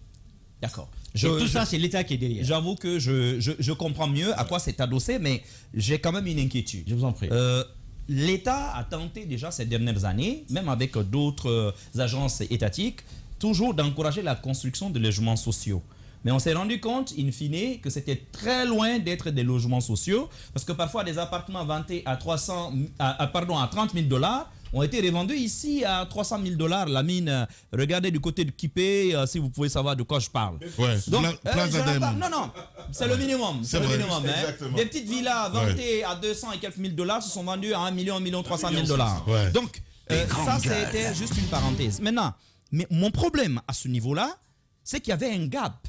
D'accord.
Tout ça, c'est l'État qui est derrière.
J'avoue que je comprends mieux à quoi c'est adossé, mais j'ai quand même une inquiétude.
Je vous en prie.
L'État a tenté déjà ces dernières années, même avec d'autres agences étatiques, toujours d'encourager la construction de logements sociaux. Mais on s'est rendu compte, in fine, que c'était très loin d'être des logements sociaux, parce que parfois des appartements vantés à $30 000, ont été revendus ici à 300 000 $. La mine, regardez du côté de Kipé, si vous pouvez savoir de quoi je parle.
Ouais.
Donc,
Non,
c'est le minimum.
C'est le minimum.
Des petites villas vantées à 200 et quelques mille dollars se sont vendues à 1 million, 300 000 $.
Ouais.
Donc, ça, c'était juste une parenthèse. Maintenant, mais mon problème à ce niveau-là, c'est qu'il y avait un gap.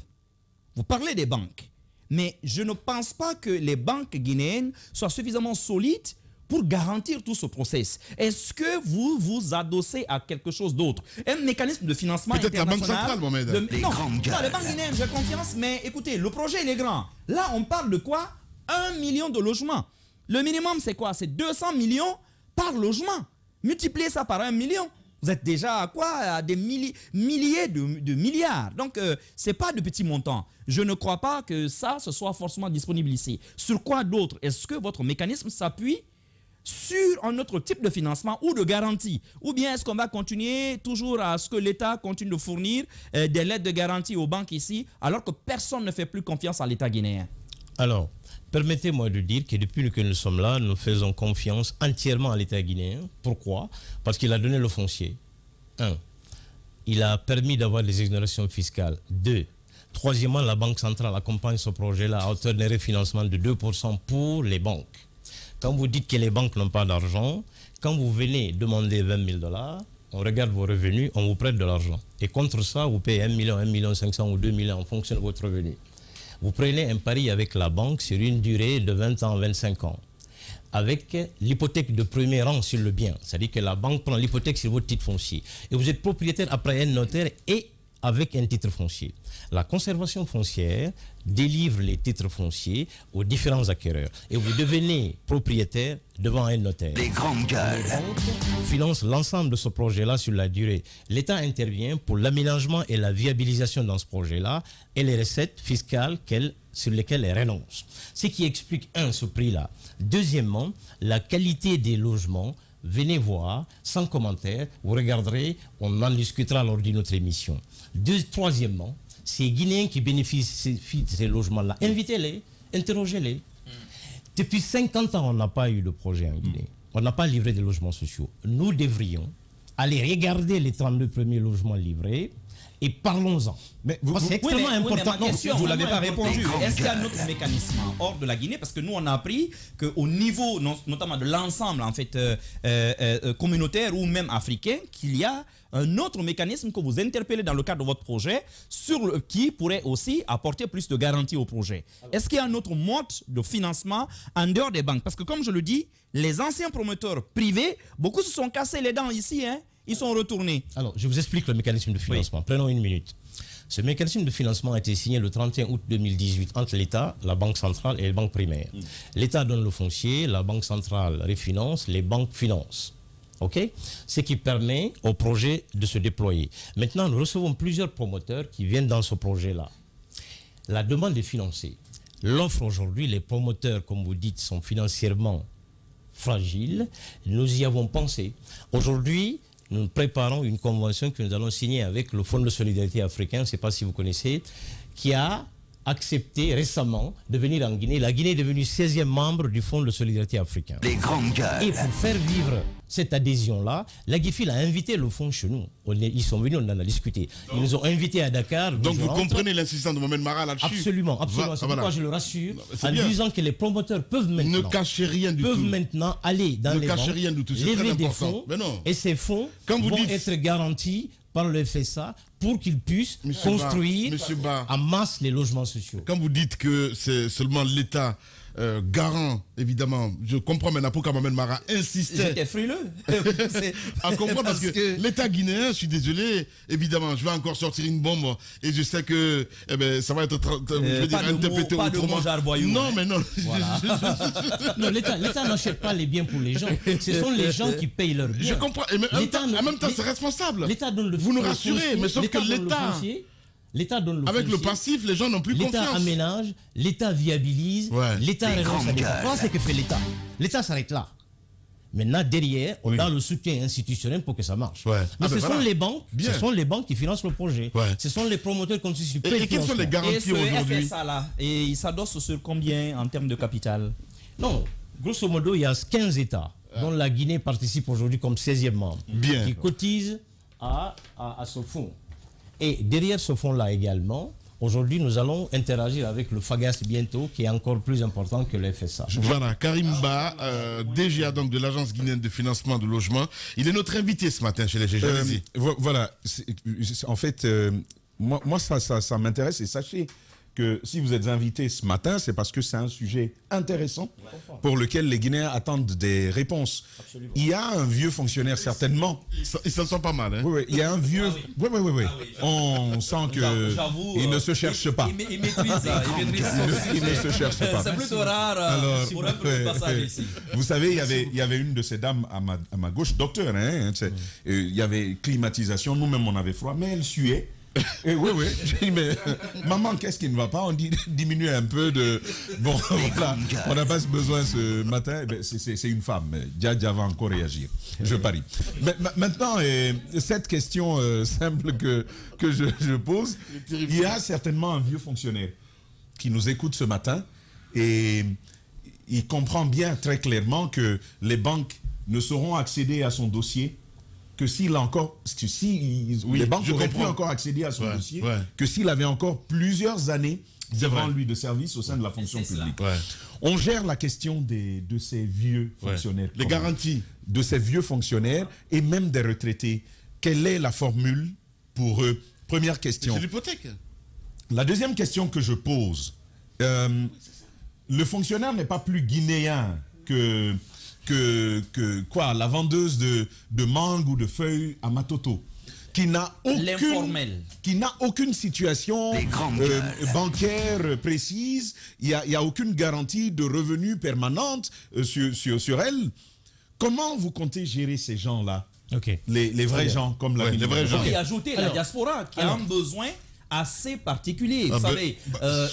Vous parlez des banques, mais je ne pense pas que les banques guinéennes soient suffisamment solides pour garantir tout ce process. Est-ce que vous vous adossez à quelque chose d'autre? Un mécanisme de financement international?
Peut-être la Banque centrale, Mohamed.
Non, les banques guinéennes, j'ai confiance, mais écoutez, le projet, il est grand. Là, on parle de quoi? 1 million de logements. Le minimum, c'est quoi? C'est 200 millions par logement. Multipliez ça par 1 million. Vous êtes déjà à quoi? À des milliers de milliards. Donc, ce n'est pas de petits montants. Je ne crois pas que ça, ce soit forcément disponible ici. Sur quoi d'autre? Est-ce que votre mécanisme s'appuie sur un autre type de financement ou de garantie? Ou bien est-ce qu'on va continuer toujours à ce que l'État continue de fournir des lettres de garantie aux banques ici, alors que personne ne fait plus confiance à l'État guinéen?
Alors, permettez-moi de dire que depuis que nous sommes là, nous faisons confiance entièrement à l'État guinéen. Pourquoi? Parce qu'il a donné le foncier. 1. Il a permis d'avoir des exonérations fiscales. 2. Troisièmement, la Banque centrale accompagne ce projet-là à hauteur d'un refinancement de 2% pour les banques. Quand vous dites que les banques n'ont pas d'argent, quand vous venez demander 20 000 $, on regarde vos revenus, on vous prête de l'argent. Et contre ça, vous payez 1 million, 1 million 500 ou 2 millions en fonction de votre revenu. Vous prenez un pari avec la banque sur une durée de 20 ans, 25 ans, avec l'hypothèque de premier rang sur le bien. C'est-à-dire que la banque prend l'hypothèque sur votre titre foncier. Et vous êtes propriétaire après un notaire et avec un titre foncier. La conservation foncière délivre les titres fonciers aux différents acquéreurs. Et vous devenez propriétaire devant un notaire.
Les grandes gueules.
La banque finance l'ensemble de ce projet-là sur la durée. L'État intervient pour l'aménagement et la viabilisation dans ce projet-là et les recettes fiscales sur lesquelles elle renonce. Ce qui explique, ce prix-là. Deuxièmement, la qualité des logements. Venez voir, sans commentaire, vous regarderez, on en discutera lors d'une autre émission. Troisièmement, ces Guinéens qui bénéficient de ces logements-là, invitez-les, interrogez-les. Depuis 50 ans, on n'a pas eu de projet en Guinée. On n'a pas livré de logements sociaux. Nous devrions aller regarder les 32 premiers logements livrés et parlons-en.
Mais c'est extrêmement important. Mais ma question, vous ne l'avez pas répondu. Est-ce qu'il y a un autre mécanisme hors de la Guinée? Parce que nous, on a appris qu'au niveau, notamment de l'ensemble en fait, communautaire ou même africain, qu'il y a un autre mécanisme que vous interpellez dans le cadre de votre projet qui pourrait aussi apporter plus de garanties au projet. Est-ce qu'il y a un autre mode de financement en dehors des banques? Parce que comme je le dis, les anciens promoteurs privés, beaucoup se sont cassés les dents ici, hein? Ils sont retournés.
Alors, je vous explique le mécanisme de financement. Oui. Prenons une minute. Ce mécanisme de financement a été signé le 31 août 2018 entre l'État, la Banque centrale et les banques primaires. L'État donne le foncier, la Banque centrale refinance, les banques financent. OK? Ce qui permet au projet de se déployer. Maintenant, nous recevons plusieurs promoteurs qui viennent dans ce projet-là. La demande est financée. L'offre aujourd'hui, les promoteurs, comme vous dites, sont financièrement fragiles. Nous y avons pensé. Aujourd'hui, nous préparons une convention que nous allons signer avec le Fonds de solidarité africain, je ne sais pas si vous connaissez, qui a accepté récemment de venir en Guinée. La Guinée est devenue 16e membre du Fonds de solidarité africain.
Les grandes gueules.
Et pour faire vivre cette adhésion-là, la GIFIL a invité le fonds chez nous. Ils sont venus, on en a discuté. Ils nous ont invités à Dakar.
Donc vous comprenez l'insistance de Mohamed Mara là-dessus?
Absolument, absolument. C'est pourquoi je le rassure en disant que les promoteurs peuvent maintenant,
ne cachez rien du tout.
Maintenant aller dans les banques, lever des fonds, et ces fonds vont être garantis par le FSA pour qu'ils puissent construire en masse les logements sociaux.
Quand vous dites que c'est seulement l'État garant, évidemment, je comprends maintenant pourquoi Mohamed Mara insistait.
J'étais frileux.
À comprendre parce que l'État guinéen, je suis désolé, évidemment, je vais encore sortir une bombe et je sais que ça va être interprété autrement. Non, mais non.
Voilà. Non, l'État n'achète pas les biens pour les gens. Ce sont les gens qui payent leurs biens.
Je comprends. Et en même temps, c'est responsable.
L'État donne le
Vous nous rassurez, mais sauf que
l'État donne le
avec
foncier.
le passif, les gens n'ont plus confiance.
L'État aménage, l'État viabilise, l'État renonce à l'État. C'est que fait l'État. L'État s'arrête là. Maintenant, derrière, on a le soutien institutionnel pour que ça marche. Mais ce sont les banques qui financent le projet. Ce sont les promoteurs qui constituent.
Et quelles sont les garanties aujourd'hui?
Et il s'adosse sur combien en termes de capital?
Non, grosso modo, il y a 15 États dont la Guinée participe aujourd'hui comme 16e membre, qui cotise à ce fonds. Et derrière ce fonds-là également, aujourd'hui, nous allons interagir avec le FAGAS bientôt, qui est encore plus important que le FSA.
Voilà, Karim Ba, DGA donc de l'Agence guinéenne de financement du logement. Il est notre invité ce matin chez les GG.
Voilà, en fait, moi ça m'intéresse, et sachez que si vous êtes invité ce matin, c'est parce que c'est un sujet intéressant pour lequel les Guinéens attendent des réponses. Absolument. Il y a un vieux fonctionnaire, certainement.
Ils s'en sont pas mal, hein?
Oui, il y a un vieux... Oui. On sent qu'il ne se cherche pas.
Il maîtrise ça.
Il ne se cherche pas.
C'est plutôt rare pour un peu passage ici.
Vous savez, il y avait une de ces dames à ma gauche, docteur, hein, il y avait climatisation, nous-mêmes on avait froid, mais elle suait. Oui. J'ai dit, mais maman, qu'est-ce qui ne va pas? On dit diminuer un peu de... Bon, voilà, on n'a pas ce besoin ce matin. C'est une femme. Dja va encore réagir. Je parie. Mais, maintenant, cette question simple que je pose, il y a certainement un vieux fonctionnaire qui nous écoute ce matin et il comprend bien très clairement que les banques ne sauront accéder à son dossier que s'il a encore, les banques auraient pu encore accéder à son dossier, que s'il avait encore plusieurs années devant lui de service au sein de la fonction publique. On gère la question de ces vieux fonctionnaires.
Les garanties.
De ces vieux fonctionnaires et même des retraités. Quelle est la formule pour eux? Première question.
C'est l'hypothèque.
La deuxième question que je pose, le fonctionnaire n'est pas plus guinéen que la vendeuse de mangue ou de feuilles à Matoto, qui n'a aucune situation bancaire précise, il n'y a aucune garantie de revenus permanente sur elle. Comment vous comptez gérer ces gens-là? Les vrais gens, comme la les vrais gens.
Et ajouter la diaspora qui a un besoin assez particulier. Vous savez,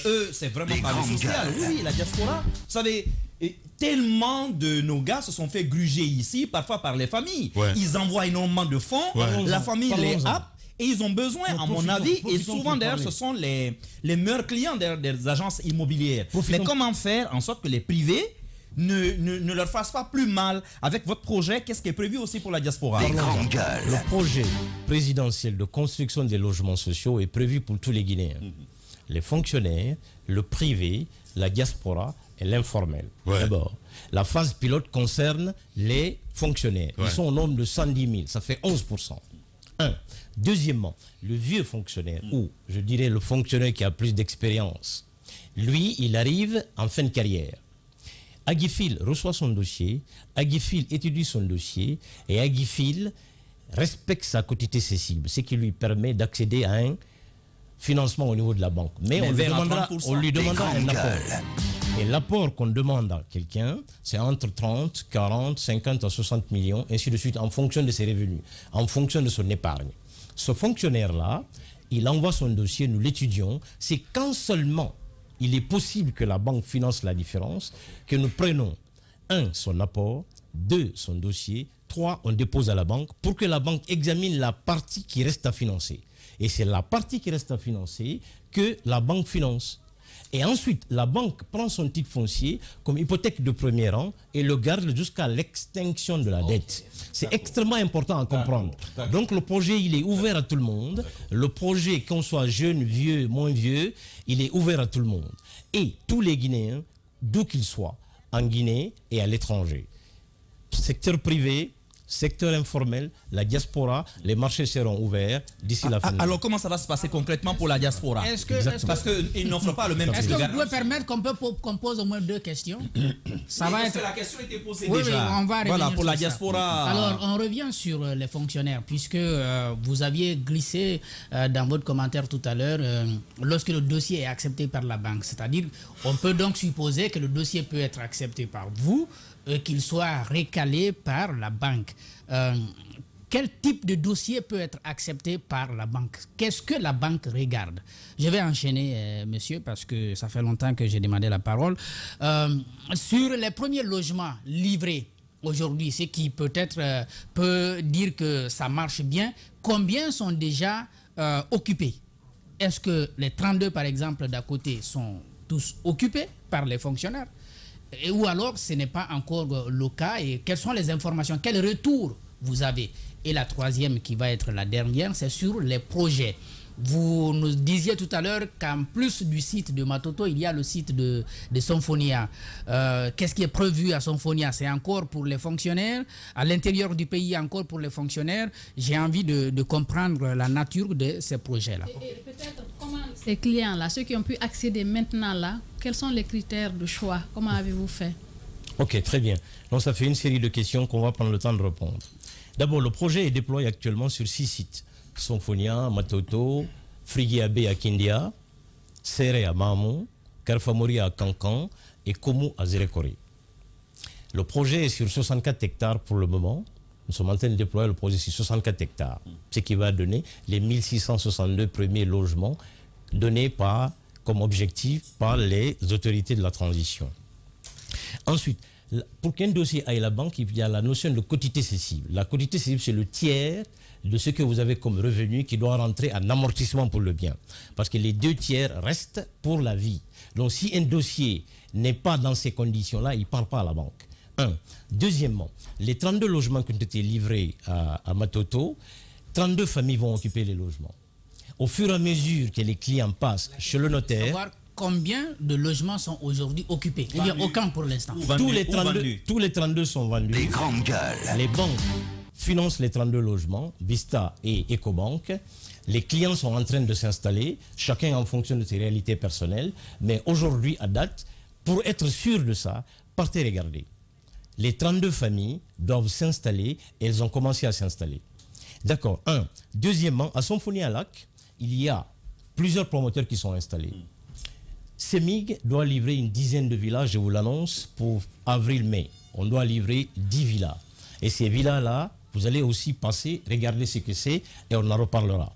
eux, c'est vraiment pas le social. Oui, la diaspora, vous savez... Et tellement de nos gars se sont fait gruger ici, parfois par les familles. Ils envoient énormément de fonds, la famille les happe, et ils ont besoin, à mon avis, et souvent d'ailleurs, ce sont les meilleurs clients des agences immobilières. Mais comment faire en sorte que les privés ne leur fassent pas plus mal avec votre projet? Qu'est-ce qui est prévu aussi pour la diaspora?
Le projet présidentiel de construction des logements sociaux est prévu pour tous les Guinéens. Les fonctionnaires, le privé, la diaspora et l'informel. D'abord, la phase pilote concerne les fonctionnaires. Ils sont au nombre de 110 000, ça fait 11%. Deuxièmement, le vieux fonctionnaire, ou je dirais le fonctionnaire qui a plus d'expérience, lui, il arrive en fin de carrière. Aguifil reçoit son dossier, Aguifil étudie son dossier et Aguifil respecte sa quotité cessible, ce qui lui permet d'accéder à un financement au niveau de la banque. Mais on lui demandera un apport. Et l'apport qu'on demande à quelqu'un, c'est entre 30, 40, 50 à 60 millions, ainsi de suite, en fonction de ses revenus, en fonction de son épargne. Ce fonctionnaire-là, il envoie son dossier, nous l'étudions. C'est quand seulement il est possible que la banque finance la différence, que nous prenons, 1, son apport, 2, son dossier, 3, on dépose à la banque pour que la banque examine la partie qui reste à financer. Et c'est la partie qui reste à financer que la banque finance. Et ensuite, la banque prend son titre foncier comme hypothèque de premier rang et le garde jusqu'à l'extinction de la dette. C'est extrêmement important à comprendre. Donc le projet, il est ouvert à tout le monde. Le projet, qu'on soit jeune, vieux, moins vieux, il est ouvert à tout le monde. Et tous les Guinéens, d'où qu'ils soient, en Guinée et à l'étranger. Secteur privé, secteur informel, la diaspora, les marchés seront ouverts d'ici la fin.
Alors comment ça va se passer concrètement pour la diaspora? Parce qu'ils n'offrent pas le même
type de garantie. Est-ce que vous pouvez permettre qu'on pose au moins 2 questions?
Ça va être... La question était posée
déjà.
Oui,
on va revenir
voilà, pour la diaspora.
Alors, on revient sur les fonctionnaires, puisque vous aviez glissé dans votre commentaire tout à l'heure, lorsque le dossier est accepté par la banque. C'est-à-dire, on peut donc supposer que le dossier peut être accepté par vous, qu'il soit recalé par la banque. Quel type de dossier peut être accepté par la banque? Qu'est-ce que la banque regarde? Je vais enchaîner, monsieur, parce que ça fait longtemps que j'ai demandé la parole. Sur les premiers logements livrés aujourd'hui, ce qui peut-être peut dire que ça marche bien, combien sont déjà occupés? Est-ce que les 32, par exemple, d'à côté sont tous occupés par les fonctionnaires? ou alors ce n'est pas encore le cas, et quelles sont les informations, quel retour vous avez? Et la troisième, qui va être la dernière, c'est sur les projets. Vous nous disiez tout à l'heure qu'en plus du site de Matoto, il y a le site de Symphonia. Qu'est-ce qui est prévu à Symphonia? C'est encore pour les fonctionnaires? À l'intérieur du pays, encore pour les fonctionnaires? J'ai envie de comprendre la nature de ces projets-là.
Et peut-être comment ces clients-là, ceux qui ont pu accéder maintenant là, quels sont les critères de choix? Comment avez-vous fait?
Ok, très bien. Donc ça fait une série de questions qu'on va prendre le temps de répondre. D'abord, le projet est déployé actuellement sur 6 sites. Symphonia, Matoto, Frigiabe à Kindia, Sere à Mamou, Karfamori à Kankan et Komu à Zerekore. Le projet est sur 64 hectares pour le moment. Nous sommes en train de déployer le projet sur 64 hectares, ce qui va donner les 1662 premiers logements donnés comme objectif par les autorités de la transition. Ensuite, pour qu'un dossier aille à la banque, il y a la notion de quotité cessible. La quotité cessible, c'est le tiers de ce que vous avez comme revenu qui doit rentrer en amortissement pour le bien. Parce que les 2 tiers restent pour la vie. Donc si un dossier n'est pas dans ces conditions-là, il ne part pas à la banque. Deuxièmement, les 32 logements qui ont été livrés à Matoto, 32 familles vont occuper les logements. Au fur et à mesure que les clients passent chez le notaire...
Combien de logements sont aujourd'hui occupés? Il n'y a aucun pour l'instant.
Tous les 32 sont vendus.
Les grandes gueules.
Les banques financent les 32 logements, Vista et Ecobank. Les clients sont en train de s'installer, chacun en fonction de ses réalités personnelles. Mais aujourd'hui, à date, pour être sûr de ça, partez regarder. Les 32 familles doivent s'installer et elles ont commencé à s'installer. D'accord. Deuxièmement, à Symphonia Lac, il y a plusieurs promoteurs qui sont installés. Semig doit livrer une dizaine de villas, je vous l'annonce, pour avril-mai. On doit livrer 10 villas. Et ces villas-là, vous allez aussi passer, regarder ce que c'est, et on en reparlera.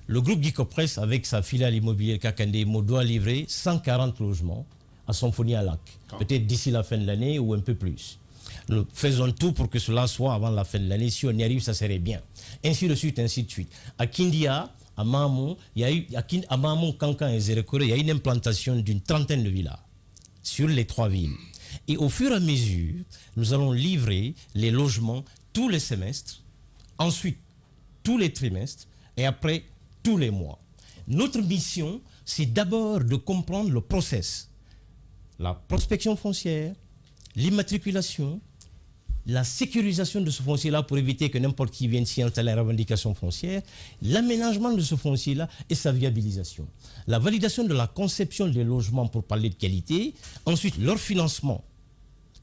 Le groupe Gicopress, avec sa filiale immobilière Kakandemo, doit livrer 140 logements à Symphonia Lac. Peut-être d'ici la fin de l'année ou un peu plus. Nous faisons tout pour que cela soit avant la fin de l'année. Si on y arrive, ça serait bien. Ainsi de suite, ainsi de suite. À Kindia, à Mamou, à Mamou, Kankan et Zerekore, il y a une implantation d'une trentaine de villas sur les 3 villes. Et au fur et à mesure, nous allons livrer les logements tous les semestres, ensuite tous les trimestres et après tous les mois. Notre mission, c'est d'abord de comprendre le process. La prospection foncière, l'immatriculation, la sécurisation de ce foncier-là pour éviter que n'importe qui vienne s'y installer la revendication foncière, l'aménagement de ce foncier-là et sa viabilisation. La validation de la conception des logements pour parler de qualité, ensuite leur financement,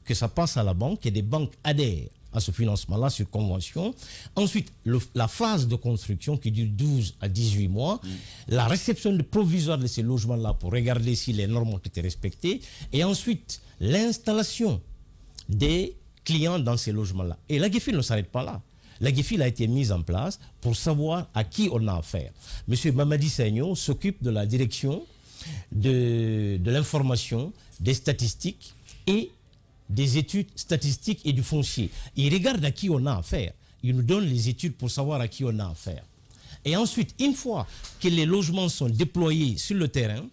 que ça passe à la banque et des banques adhèrent à ce financement-là sur convention. Ensuite, la phase de construction qui dure 12 à 18 mois, la réception provisoire de ces logements-là pour regarder si les normes ont été respectées, et ensuite l'installation des clients dans ces logements-là. Et la GFIL ne s'arrête pas là. La GFIL a été mise en place pour savoir à qui on a affaire. Monsieur Mamadi Sagno s'occupe de la direction de l'information, des statistiques et des études statistiques et du foncier. Il regarde à qui on a affaire. Il nous donne les études pour savoir à qui on a affaire. Et ensuite, une fois que les logements sont déployés sur le terrain,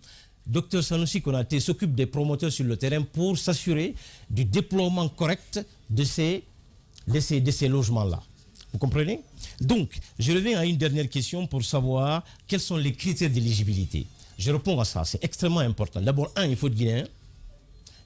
Dr Sanoussi Konaté s'occupe des promoteurs sur le terrain pour s'assurer du déploiement correct de ces logements-là. Vous comprenez? Donc, je reviens à une dernière question pour savoir quels sont les critères d'éligibilité. Je réponds à ça, c'est extrêmement important. D'abord, 1, il faut être guinéen.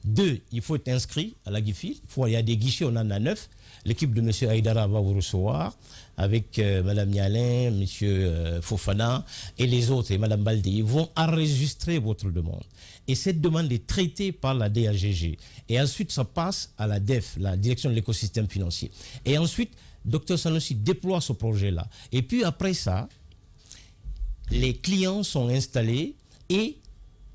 2, il faut être inscrit à la GFIL. Il y a des guichets, on en a 9. L'équipe de M. Aïdara va vous recevoir avec Mme Nialin, M. Fofana et les autres, et Mme Baldé. Ils vont enregistrer votre demande. Et cette demande est traitée par la DAGG. Et ensuite, ça passe à la DEF, la direction de l'écosystème financier. Et ensuite, Dr Sanoussi déploie ce projet-là. Et puis après ça, les clients sont installés et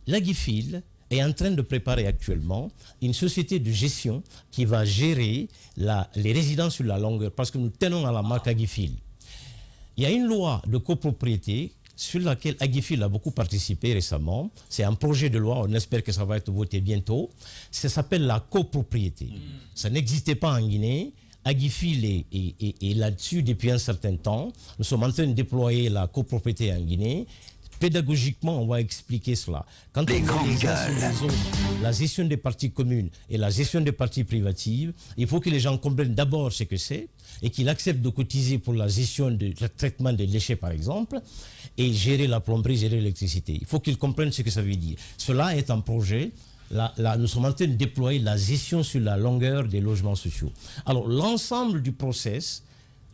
la GFIL est en train de préparer actuellement une société de gestion qui va gérer les résidences sur la longueur, parce que nous tenons à la marque Agifil. Il y a une loi de copropriété sur laquelle Agifil a beaucoup participé récemment. C'est un projet de loi, on espère que ça va être voté bientôt. Ça s'appelle la copropriété. Ça n'existait pas en Guinée. Agifil est là-dessus depuis un certain temps. Nous sommes en train de déployer la copropriété en Guinée. Pédagogiquement, on va expliquer cela. Quand
les
on
grandes gueules.
la gestion des parties communes et la gestion des parties privatives, il faut que les gens comprennent d'abord ce que c'est et qu'ils acceptent de cotiser pour la gestion du traitement des déchets, par exemple, et gérer la plomberie, gérer l'électricité. Il faut qu'ils comprennent ce que ça veut dire. Cela est un projet. Là, nous sommes en train de déployer la gestion sur la longueur des logements sociaux. Alors, l'ensemble du process,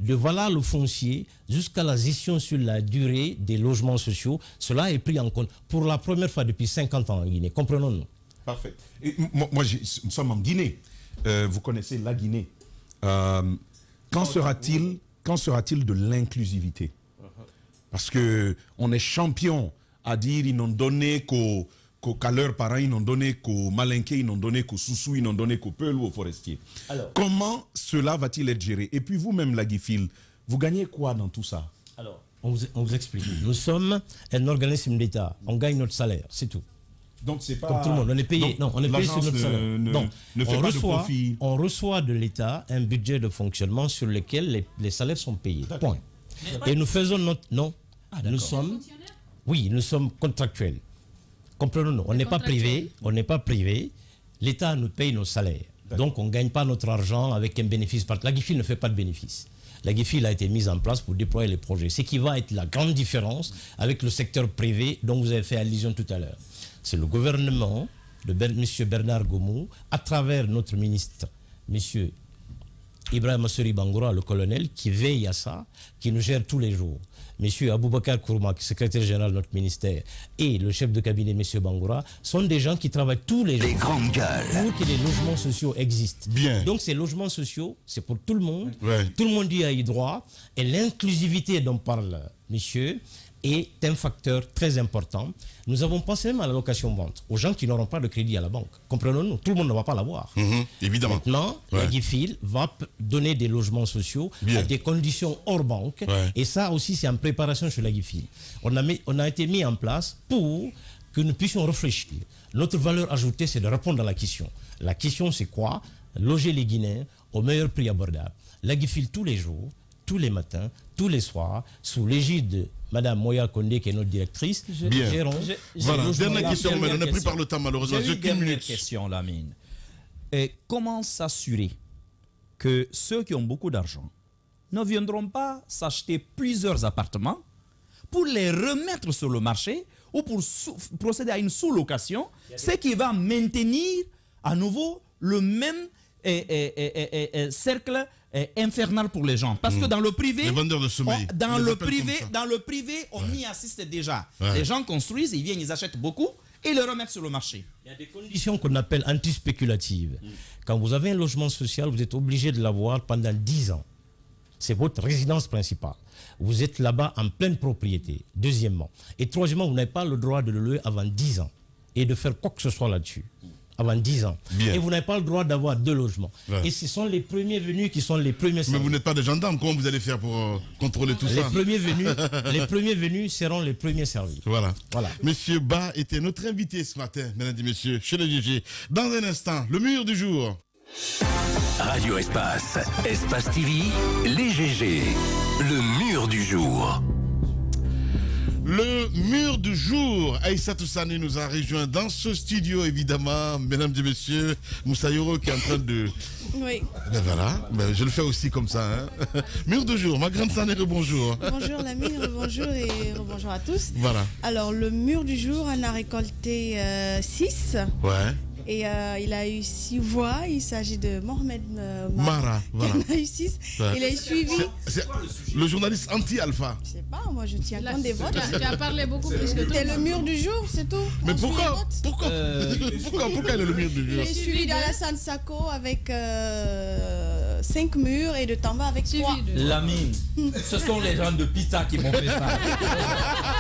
de voilà le foncier jusqu'à la gestion sur la durée des logements sociaux, cela est pris en compte pour la première fois depuis 50 ans en Guinée. Comprenons-nous.
Parfait. Et nous sommes en Guinée. Vous connaissez la Guinée. Qu'en sera-t-il de l'inclusivité? Parce qu'on est champion à dire ils n'ont donné qu'aux leurs parents, ils n'ont donné qu'aux malinqués, ils n'ont donné qu'aux soussous, ils n'ont donné qu'aux peuls ou aux forestiers. Alors, comment cela va-t-il être géré? Et puis vous-même, la Guifil, vous gagnez quoi dans tout ça?
Alors, on vous explique. Nous sommes un organisme d'État. On gagne notre salaire, c'est tout.
Donc c'est pas...
Comme tout le monde, on est payé.
Donc,
non, on est payé sur notre salaire.
Ne fait pas de profit.
On reçoit de l'État un budget de fonctionnement sur lequel les salaires sont payés. Point. Et nous faisons notre... Non. Nous sommes... Oui, nous sommes contractuels. Comprenons-nous, on n'est pas privé, l'État nous paye nos salaires. Donc on ne gagne pas notre argent avec un bénéfice. La Guifil ne fait pas de bénéfice. La Guifil a été mise en place pour déployer les projets. Ce qui va être la grande différence avec le secteur privé dont vous avez fait allusion tout à l'heure. C'est le gouvernement de M. Bernard Gomou, à travers notre ministre, M. Ibrahim Assori Bangoura, le colonel, qui veille à ça, qui nous gère tous les jours. M. Aboubakar Kourma, secrétaire général de notre ministère, et le chef de cabinet, M. Bangoura, sont des gens qui travaillent tous les jours
grandes gueules
pour que les logements sociaux existent.
Bien.
Donc ces logements sociaux, c'est pour tout le monde.
Ouais.
Tout le monde y a eu droit. Et l'inclusivité dont parle monsieur est un facteur très important. Nous avons pensé même à la location-vente, aux gens qui n'auront pas de crédit à la banque. Comprenons-nous, tout le monde ne va pas l'avoir.
Évidemment.
Maintenant, la Guifil va donner des logements sociaux à des conditions hors banque. Et ça aussi, c'est en préparation sur la Guifil. On a été mis en place pour que nous puissions réfléchir. Notre valeur ajoutée, c'est de répondre à la question. La question, c'est quoi? Loger les Guinéens au meilleur prix abordable. La Guifil, tous les jours, tous les matins, tous les soirs, sous l'égide de Mme Moya Kondé, qui est notre directrice.
Bien. Voilà, dernière question, mais on est pris par le temps, malheureusement.
J'ai une dernière question, Lamine. Comment s'assurer que ceux qui ont beaucoup d'argent ne viendront pas s'acheter plusieurs appartements pour les remettre sur le marché ou pour procéder à une sous-location, ce qui va maintenir à nouveau le même cercle infernal pour les gens. Parce que dans le privé,
les vendeurs de sommeil,
dans le privé, on y assiste déjà. Les gens construisent, ils viennent, ils achètent beaucoup et le remettent sur le marché.
Il y a des conditions qu'on appelle anti-spéculatives. Quand vous avez un logement social, vous êtes obligé de l'avoir pendant 10 ans. C'est votre résidence principale. Vous êtes là-bas en pleine propriété, deuxièmement. Et troisièmement, vous n'avez pas le droit de le louer avant 10 ans et de faire quoi que ce soit là-dessus. Avant 10 ans.
Bien.
Et vous n'avez pas le droit d'avoir 2 logements. Et ce sont les premiers venus qui sont les premiers servis.
Mais vous n'êtes pas des gendarmes, comment vous allez faire pour contrôler tout ça?
Les premiers venus seront les premiers servis.
Voilà. Monsieur Ba était notre invité ce matin, mesdames et messieurs, chez le GG. Dans un instant, le mur du jour.
Radio Espace, Espace TV, les GG, le mur du jour.
Le mur du jour, Aïssa Toussani nous a rejoint dans ce studio, évidemment, mesdames et messieurs. Moussa Yoro qui est en train de...
Oui.
Ben voilà, ben je le fais aussi comme ça. Hein. Mur du jour, ma grande Sané, rebonjour.
Bonjour Lamine, rebonjour et rebonjour à tous.
Voilà.
Alors, le mur du jour, on a récolté 6.
Ouais.
Et il a eu 6 voix. Il s'agit de Mohamed
Mara. Voilà.
Il a eu 6. Ouais. Il a suivi.
C'est le journaliste anti-alpha.
Je sais pas, moi je tiens compte des votes.
Tu as parlé beaucoup plus que tout.
C'est le mur du jour, c'est tout.
Mais pourquoi il est le mur du jour?
Il est suivi d'Alassane Sako avec 5 murs et de Tamba avec 3.
Lamine, ce sont les gens de Pita qui m'ont fait ça.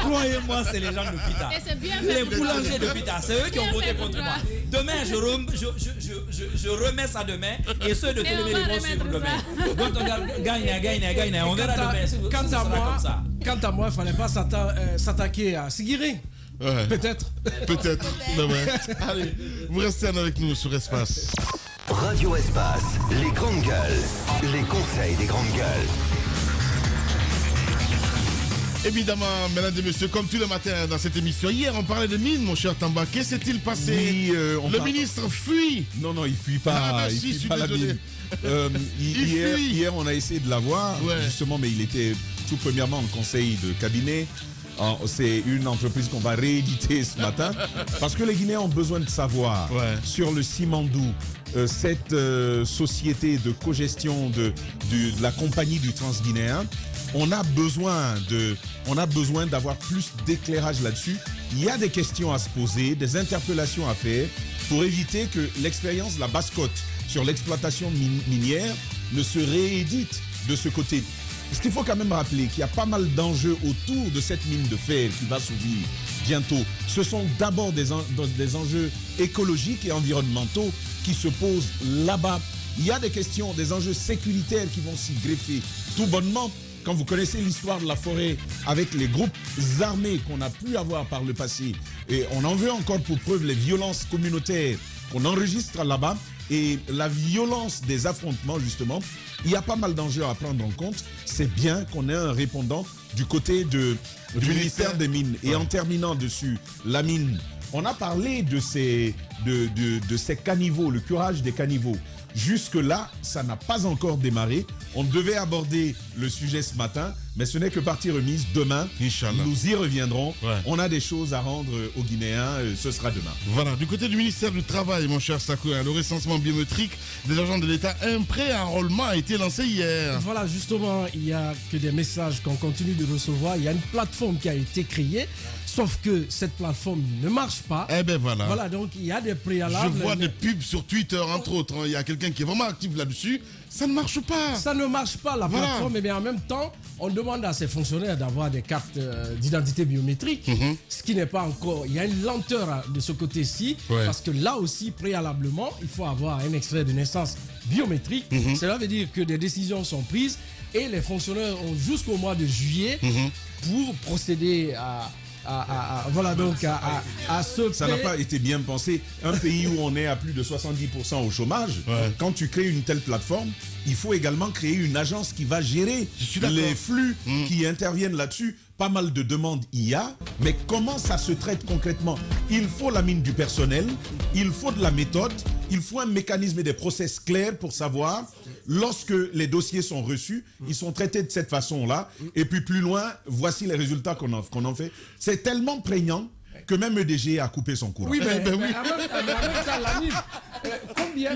Croyez-moi, c'est les gens de Pita.
Et c'est bien fait.
Les boulangers de Pita, c'est eux qui ont voté contre moi. Demain, je remets ça demain et ceux de Télémé vont suivre demain. Donc on gagne, on verra demain.
Quant à moi, il ne fallait pas s'attaquer à Sigiri.
Ouais.
Peut-être.
Ouais. Allez, vous restez avec nous sur Espace.
Radio Espace, les grandes gueules, les conseils des grandes gueules.
Évidemment, mesdames et messieurs, comme tous les matins dans cette émission, hier on parlait de mines, mon cher Tamba. Qu'est-ce qui s'est-il passé?
Oui,
le ministre fuit.
Non, il fuit pas.
Ah, bah, si, je suis désolé.
Hier, on a essayé de l'avoir, justement, mais il était tout premièrement en conseil de cabinet. C'est une entreprise qu'on va rééditer ce matin parce que les Guinéens ont besoin de savoir sur le Simandou, cette société de cogestion de la compagnie du Transguinéen. On a besoin d'avoir plus d'éclairage là-dessus. Il y a des questions à se poser, des interpellations à faire pour éviter que l'expérience de la Basse-Côte sur l'exploitation minière ne se réédite de ce côté. Parce qu'il faut quand même rappeler qu'il y a pas mal d'enjeux autour de cette mine de fer qui va s'ouvrir bientôt. Ce sont d'abord des enjeux écologiques et environnementaux qui se posent là-bas. Il y a des questions, des enjeux sécuritaires qui vont s'y greffer. Tout bonnement, quand vous connaissez l'histoire de la forêt avec les groupes armés qu'on a pu avoir par le passé, et on en veut encore pour preuve les violences communautaires qu'on enregistre là-bas et la violence des affrontements, justement, il y a pas mal d'enjeux à prendre en compte. C'est bien qu'on ait un répondant du côté du ministère des Mines. Et en terminant dessus, la mine, on a parlé de ces caniveaux, le curage des caniveaux. Jusque-là, ça n'a pas encore démarré. On devait aborder le sujet ce matin, mais ce n'est que partie remise. Demain, nous y reviendrons. On a des choses à rendre aux Guinéens. Ce sera demain.
Voilà, du côté du ministère du Travail, mon cher Sakou, le recensement biométrique des agents de l'État, un pré-enrôlement a été lancé hier.
Voilà, justement, il n'y a que des messages qu'on continue de recevoir. Il y a une plateforme qui a été créée. Sauf que cette plateforme ne marche pas.
Eh ben voilà.
Voilà, donc il y a des préalables.
Je vois des pubs sur Twitter, entre autres. Il y a quelqu'un qui est vraiment actif là-dessus. Ça ne marche pas.
Ça ne marche pas, la plateforme. Mais en même temps, on demande à ces fonctionnaires d'avoir des cartes d'identité biométrique. Ce qui n'est pas encore... Il y a une lenteur de ce côté-ci. Parce que là aussi, préalablement, il faut avoir un extrait de naissance biométrique. Cela veut dire que des décisions sont prises. Et les fonctionnaires ont jusqu'au mois de juillet pour procéder à ce...
Ça n'a pas été bien pensé. Un pays où on est à plus de 70% au chômage, quand tu crées une telle plateforme, il faut également créer une agence qui va gérer les flux qui interviennent là-dessus. Pas mal de demandes il y a, mais comment ça se traite concrètement? Il faut la mine du personnel, il faut de la méthode, il faut un mécanisme et des process clairs pour savoir, lorsque les dossiers sont reçus, ils sont traités de cette façon-là, et puis plus loin, voici les résultats qu'on en fait. C'est tellement prégnant que même EDG a coupé son courant.
Oui, mais en même temps, la mine, combien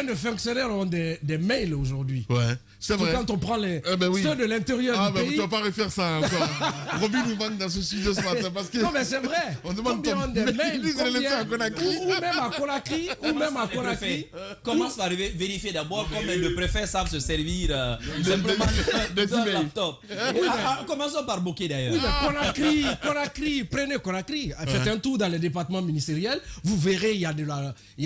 de fonctionnaires ont des mails aujourd'hui?
C'est vrai.
Quand on prend ceux de l'intérieur du pays...
Tu ne vas pas refaire ça encore. Robin nous manque dans ce studio ce matin. Parce que
non, mais c'est vrai.
On demande
combien ont des mails,
ou
même à Conakry.
Commence par vérifier d'abord combien de préfets savent se servir simplement d'un laptop. Commençons par Bokeh d'ailleurs.
Oui, Conakry, prenez Conakry. Faites un tour dans les départements ministériels. Vous verrez, il y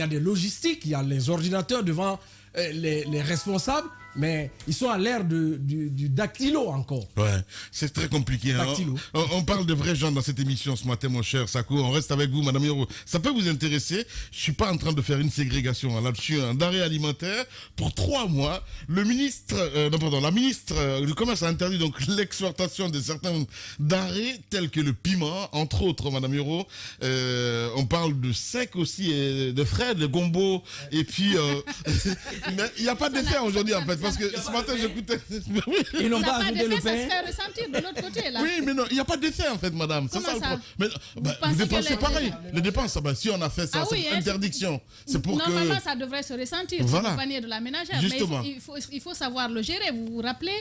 a des logistiques, il y a les ordinateurs devant les responsables. Mais ils sont à l'ère du dactylo encore.
C'est très compliqué. Hein. On parle de vrais gens dans cette émission ce matin, mon cher Sakou. On reste avec vous, Madame Yoro. Ça peut vous intéresser. Je ne suis pas en train de faire une ségrégation là-dessus. Un denrée alimentaire pour 3 mois. La ministre du Commerce a interdit donc l'exportation de certains denrées tels que le piment, entre autres, Madame Yoro. On parle de sec aussi, et de frais, de gombo. Et puis, mais il n'y a pas d'effet aujourd'hui en fait. Parce que ce matin, j'écoutais.
Ils n'ont pas ajouté le pain.
Ça se fait ressentir de l'autre côté, là.
Oui, mais non, il n'y a pas d'effet, en fait, madame. C'est ça le problème. Mais vous dépensez pareil. Les dépenses, si on a fait ça, c'est interdiction. C'est pour que.
Normalement, ça devrait se ressentir sur le panier de la ménagère.
Justement.
Mais il faut savoir le gérer. Vous vous rappelez,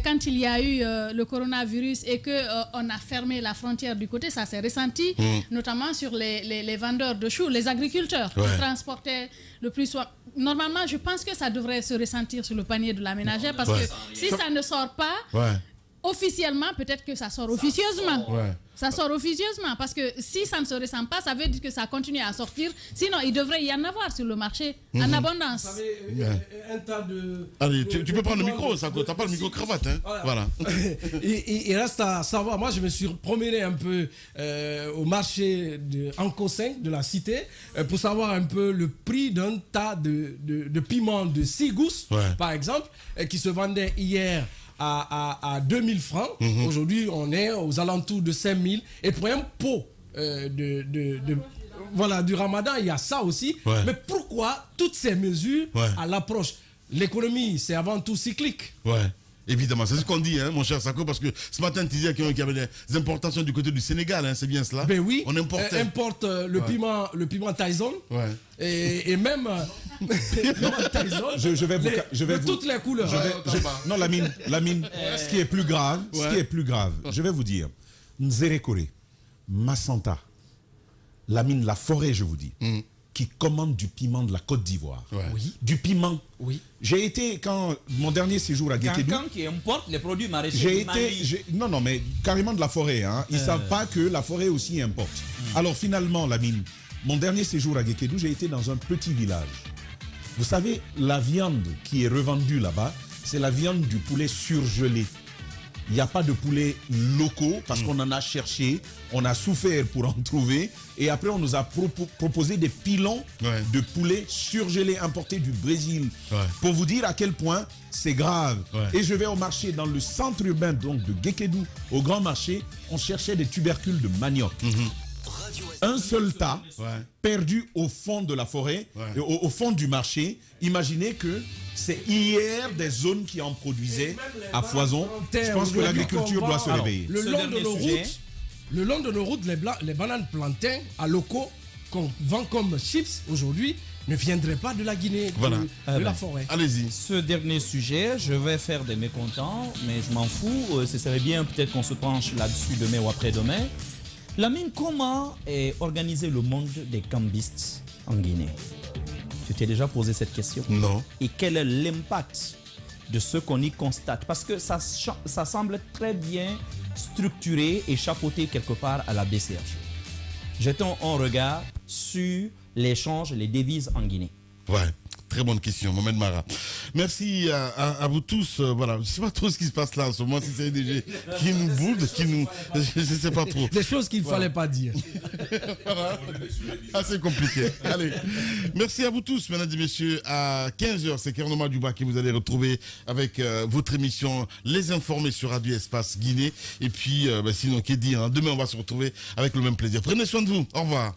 quand il y a eu le coronavirus et qu'on a fermé la frontière du côté, ça s'est ressenti, notamment sur les vendeurs de choux, les agriculteurs qui transportaient le plus souvent. Normalement, je pense que ça devrait se ressentir sur le panier de la ménagère parce que si ça ne sort pas, officiellement, peut-être que ça sort officieusement. Ça sort officieusement parce que si ça ne se ressent pas, ça veut dire que ça continue à sortir. Sinon, il devrait y en avoir sur le marché en abondance.
Vous savez, un tas de...
Allez, tu peux prendre le micro, ça, t'as pas le micro-cravate, hein. Voilà.
Il reste à savoir, moi je me suis promené un peu au marché de Anco 5 de la cité pour savoir un peu le prix d'un tas de piments de 6 gousses, par exemple, qui se vendait hier à 2000 francs. Aujourd'hui, on est aux alentours de 5000. Et pour un pot voilà, du ramadan, il y a ça aussi. Mais pourquoi toutes ces mesures à l'approche? L'économie, c'est avant tout cyclique.
Évidemment, c'est ce qu'on dit, hein, mon cher Sako, parce que ce matin, tu disais qu'il y avait des importations du côté du Sénégal, hein, c'est bien cela?
Ben oui,
on importe
le piment Tyson, et même Tyson,
je vais vous
toutes les couleurs.
Non, Lamine, ce qui est plus grave, je vais vous dire, Nzérékoré, Massanta, Lamine, la forêt, je vous dis, qui commande du piment de la Côte d'Ivoire. Du piment. J'ai été, quand mon dernier séjour à Guékédou...
Quelqu'un qui importe les produits maraîchers.
Non, mais carrément de la forêt. Hein. Ils ne savent pas que la forêt aussi importe. Alors finalement, Lamine, mon dernier séjour à Guékédou, j'ai été dans un petit village. Vous savez, la viande qui est revendue là-bas, c'est la viande du poulet surgelé. Il n'y a pas de poulets locaux parce qu'on en a cherché, on a souffert pour en trouver et après on nous a proposé des pilons de poulets surgelés importés du Brésil pour vous dire à quel point c'est grave. Et je vais au marché dans le centre urbain donc de Guékédou, au grand marché, on cherchait des tubercules de manioc. Un seul tas perdu au fond de la forêt, au fond du marché. Imaginez que c'est hier des zones qui en produisaient à foison. Je pense que l'agriculture doit se réveiller.
Le long de nos routes, les bananes plantains à locaux qu'on vend comme chips aujourd'hui ne viendraient pas de la Guinée, de la forêt.
Allez-y.
Ce dernier sujet, je vais faire des mécontents, mais je m'en fous. Ce serait bien peut-être qu'on se penche là-dessus demain ou après-demain. Lamine, comment est organisé le monde des cambistes en Guinée? Tu t'es déjà posé cette question?
Non.
Et quel est l'impact de ce qu'on y constate? Parce que ça semble très bien structuré et chapeauté quelque part à la BCRG. Jetons un regard sur l'échange, les devises en Guinée.
Très bonne question, Mohamed Mara. Merci à vous tous. Voilà, je ne sais pas trop ce qui se passe là en ce moment, si c'est des qui nous boudent, je ne sais pas trop.
Des choses qu'il ne fallait pas dire.
Assez compliqué. Allez, merci à vous tous, mesdames et messieurs. À 15h, c'est Kernouma Duba qui vous allez retrouver avec votre émission Les Informés sur Radio Espace Guinée. Et puis, sinon, qu'est dire, hein, demain, on va se retrouver avec le même plaisir. Prenez soin de vous. Au revoir.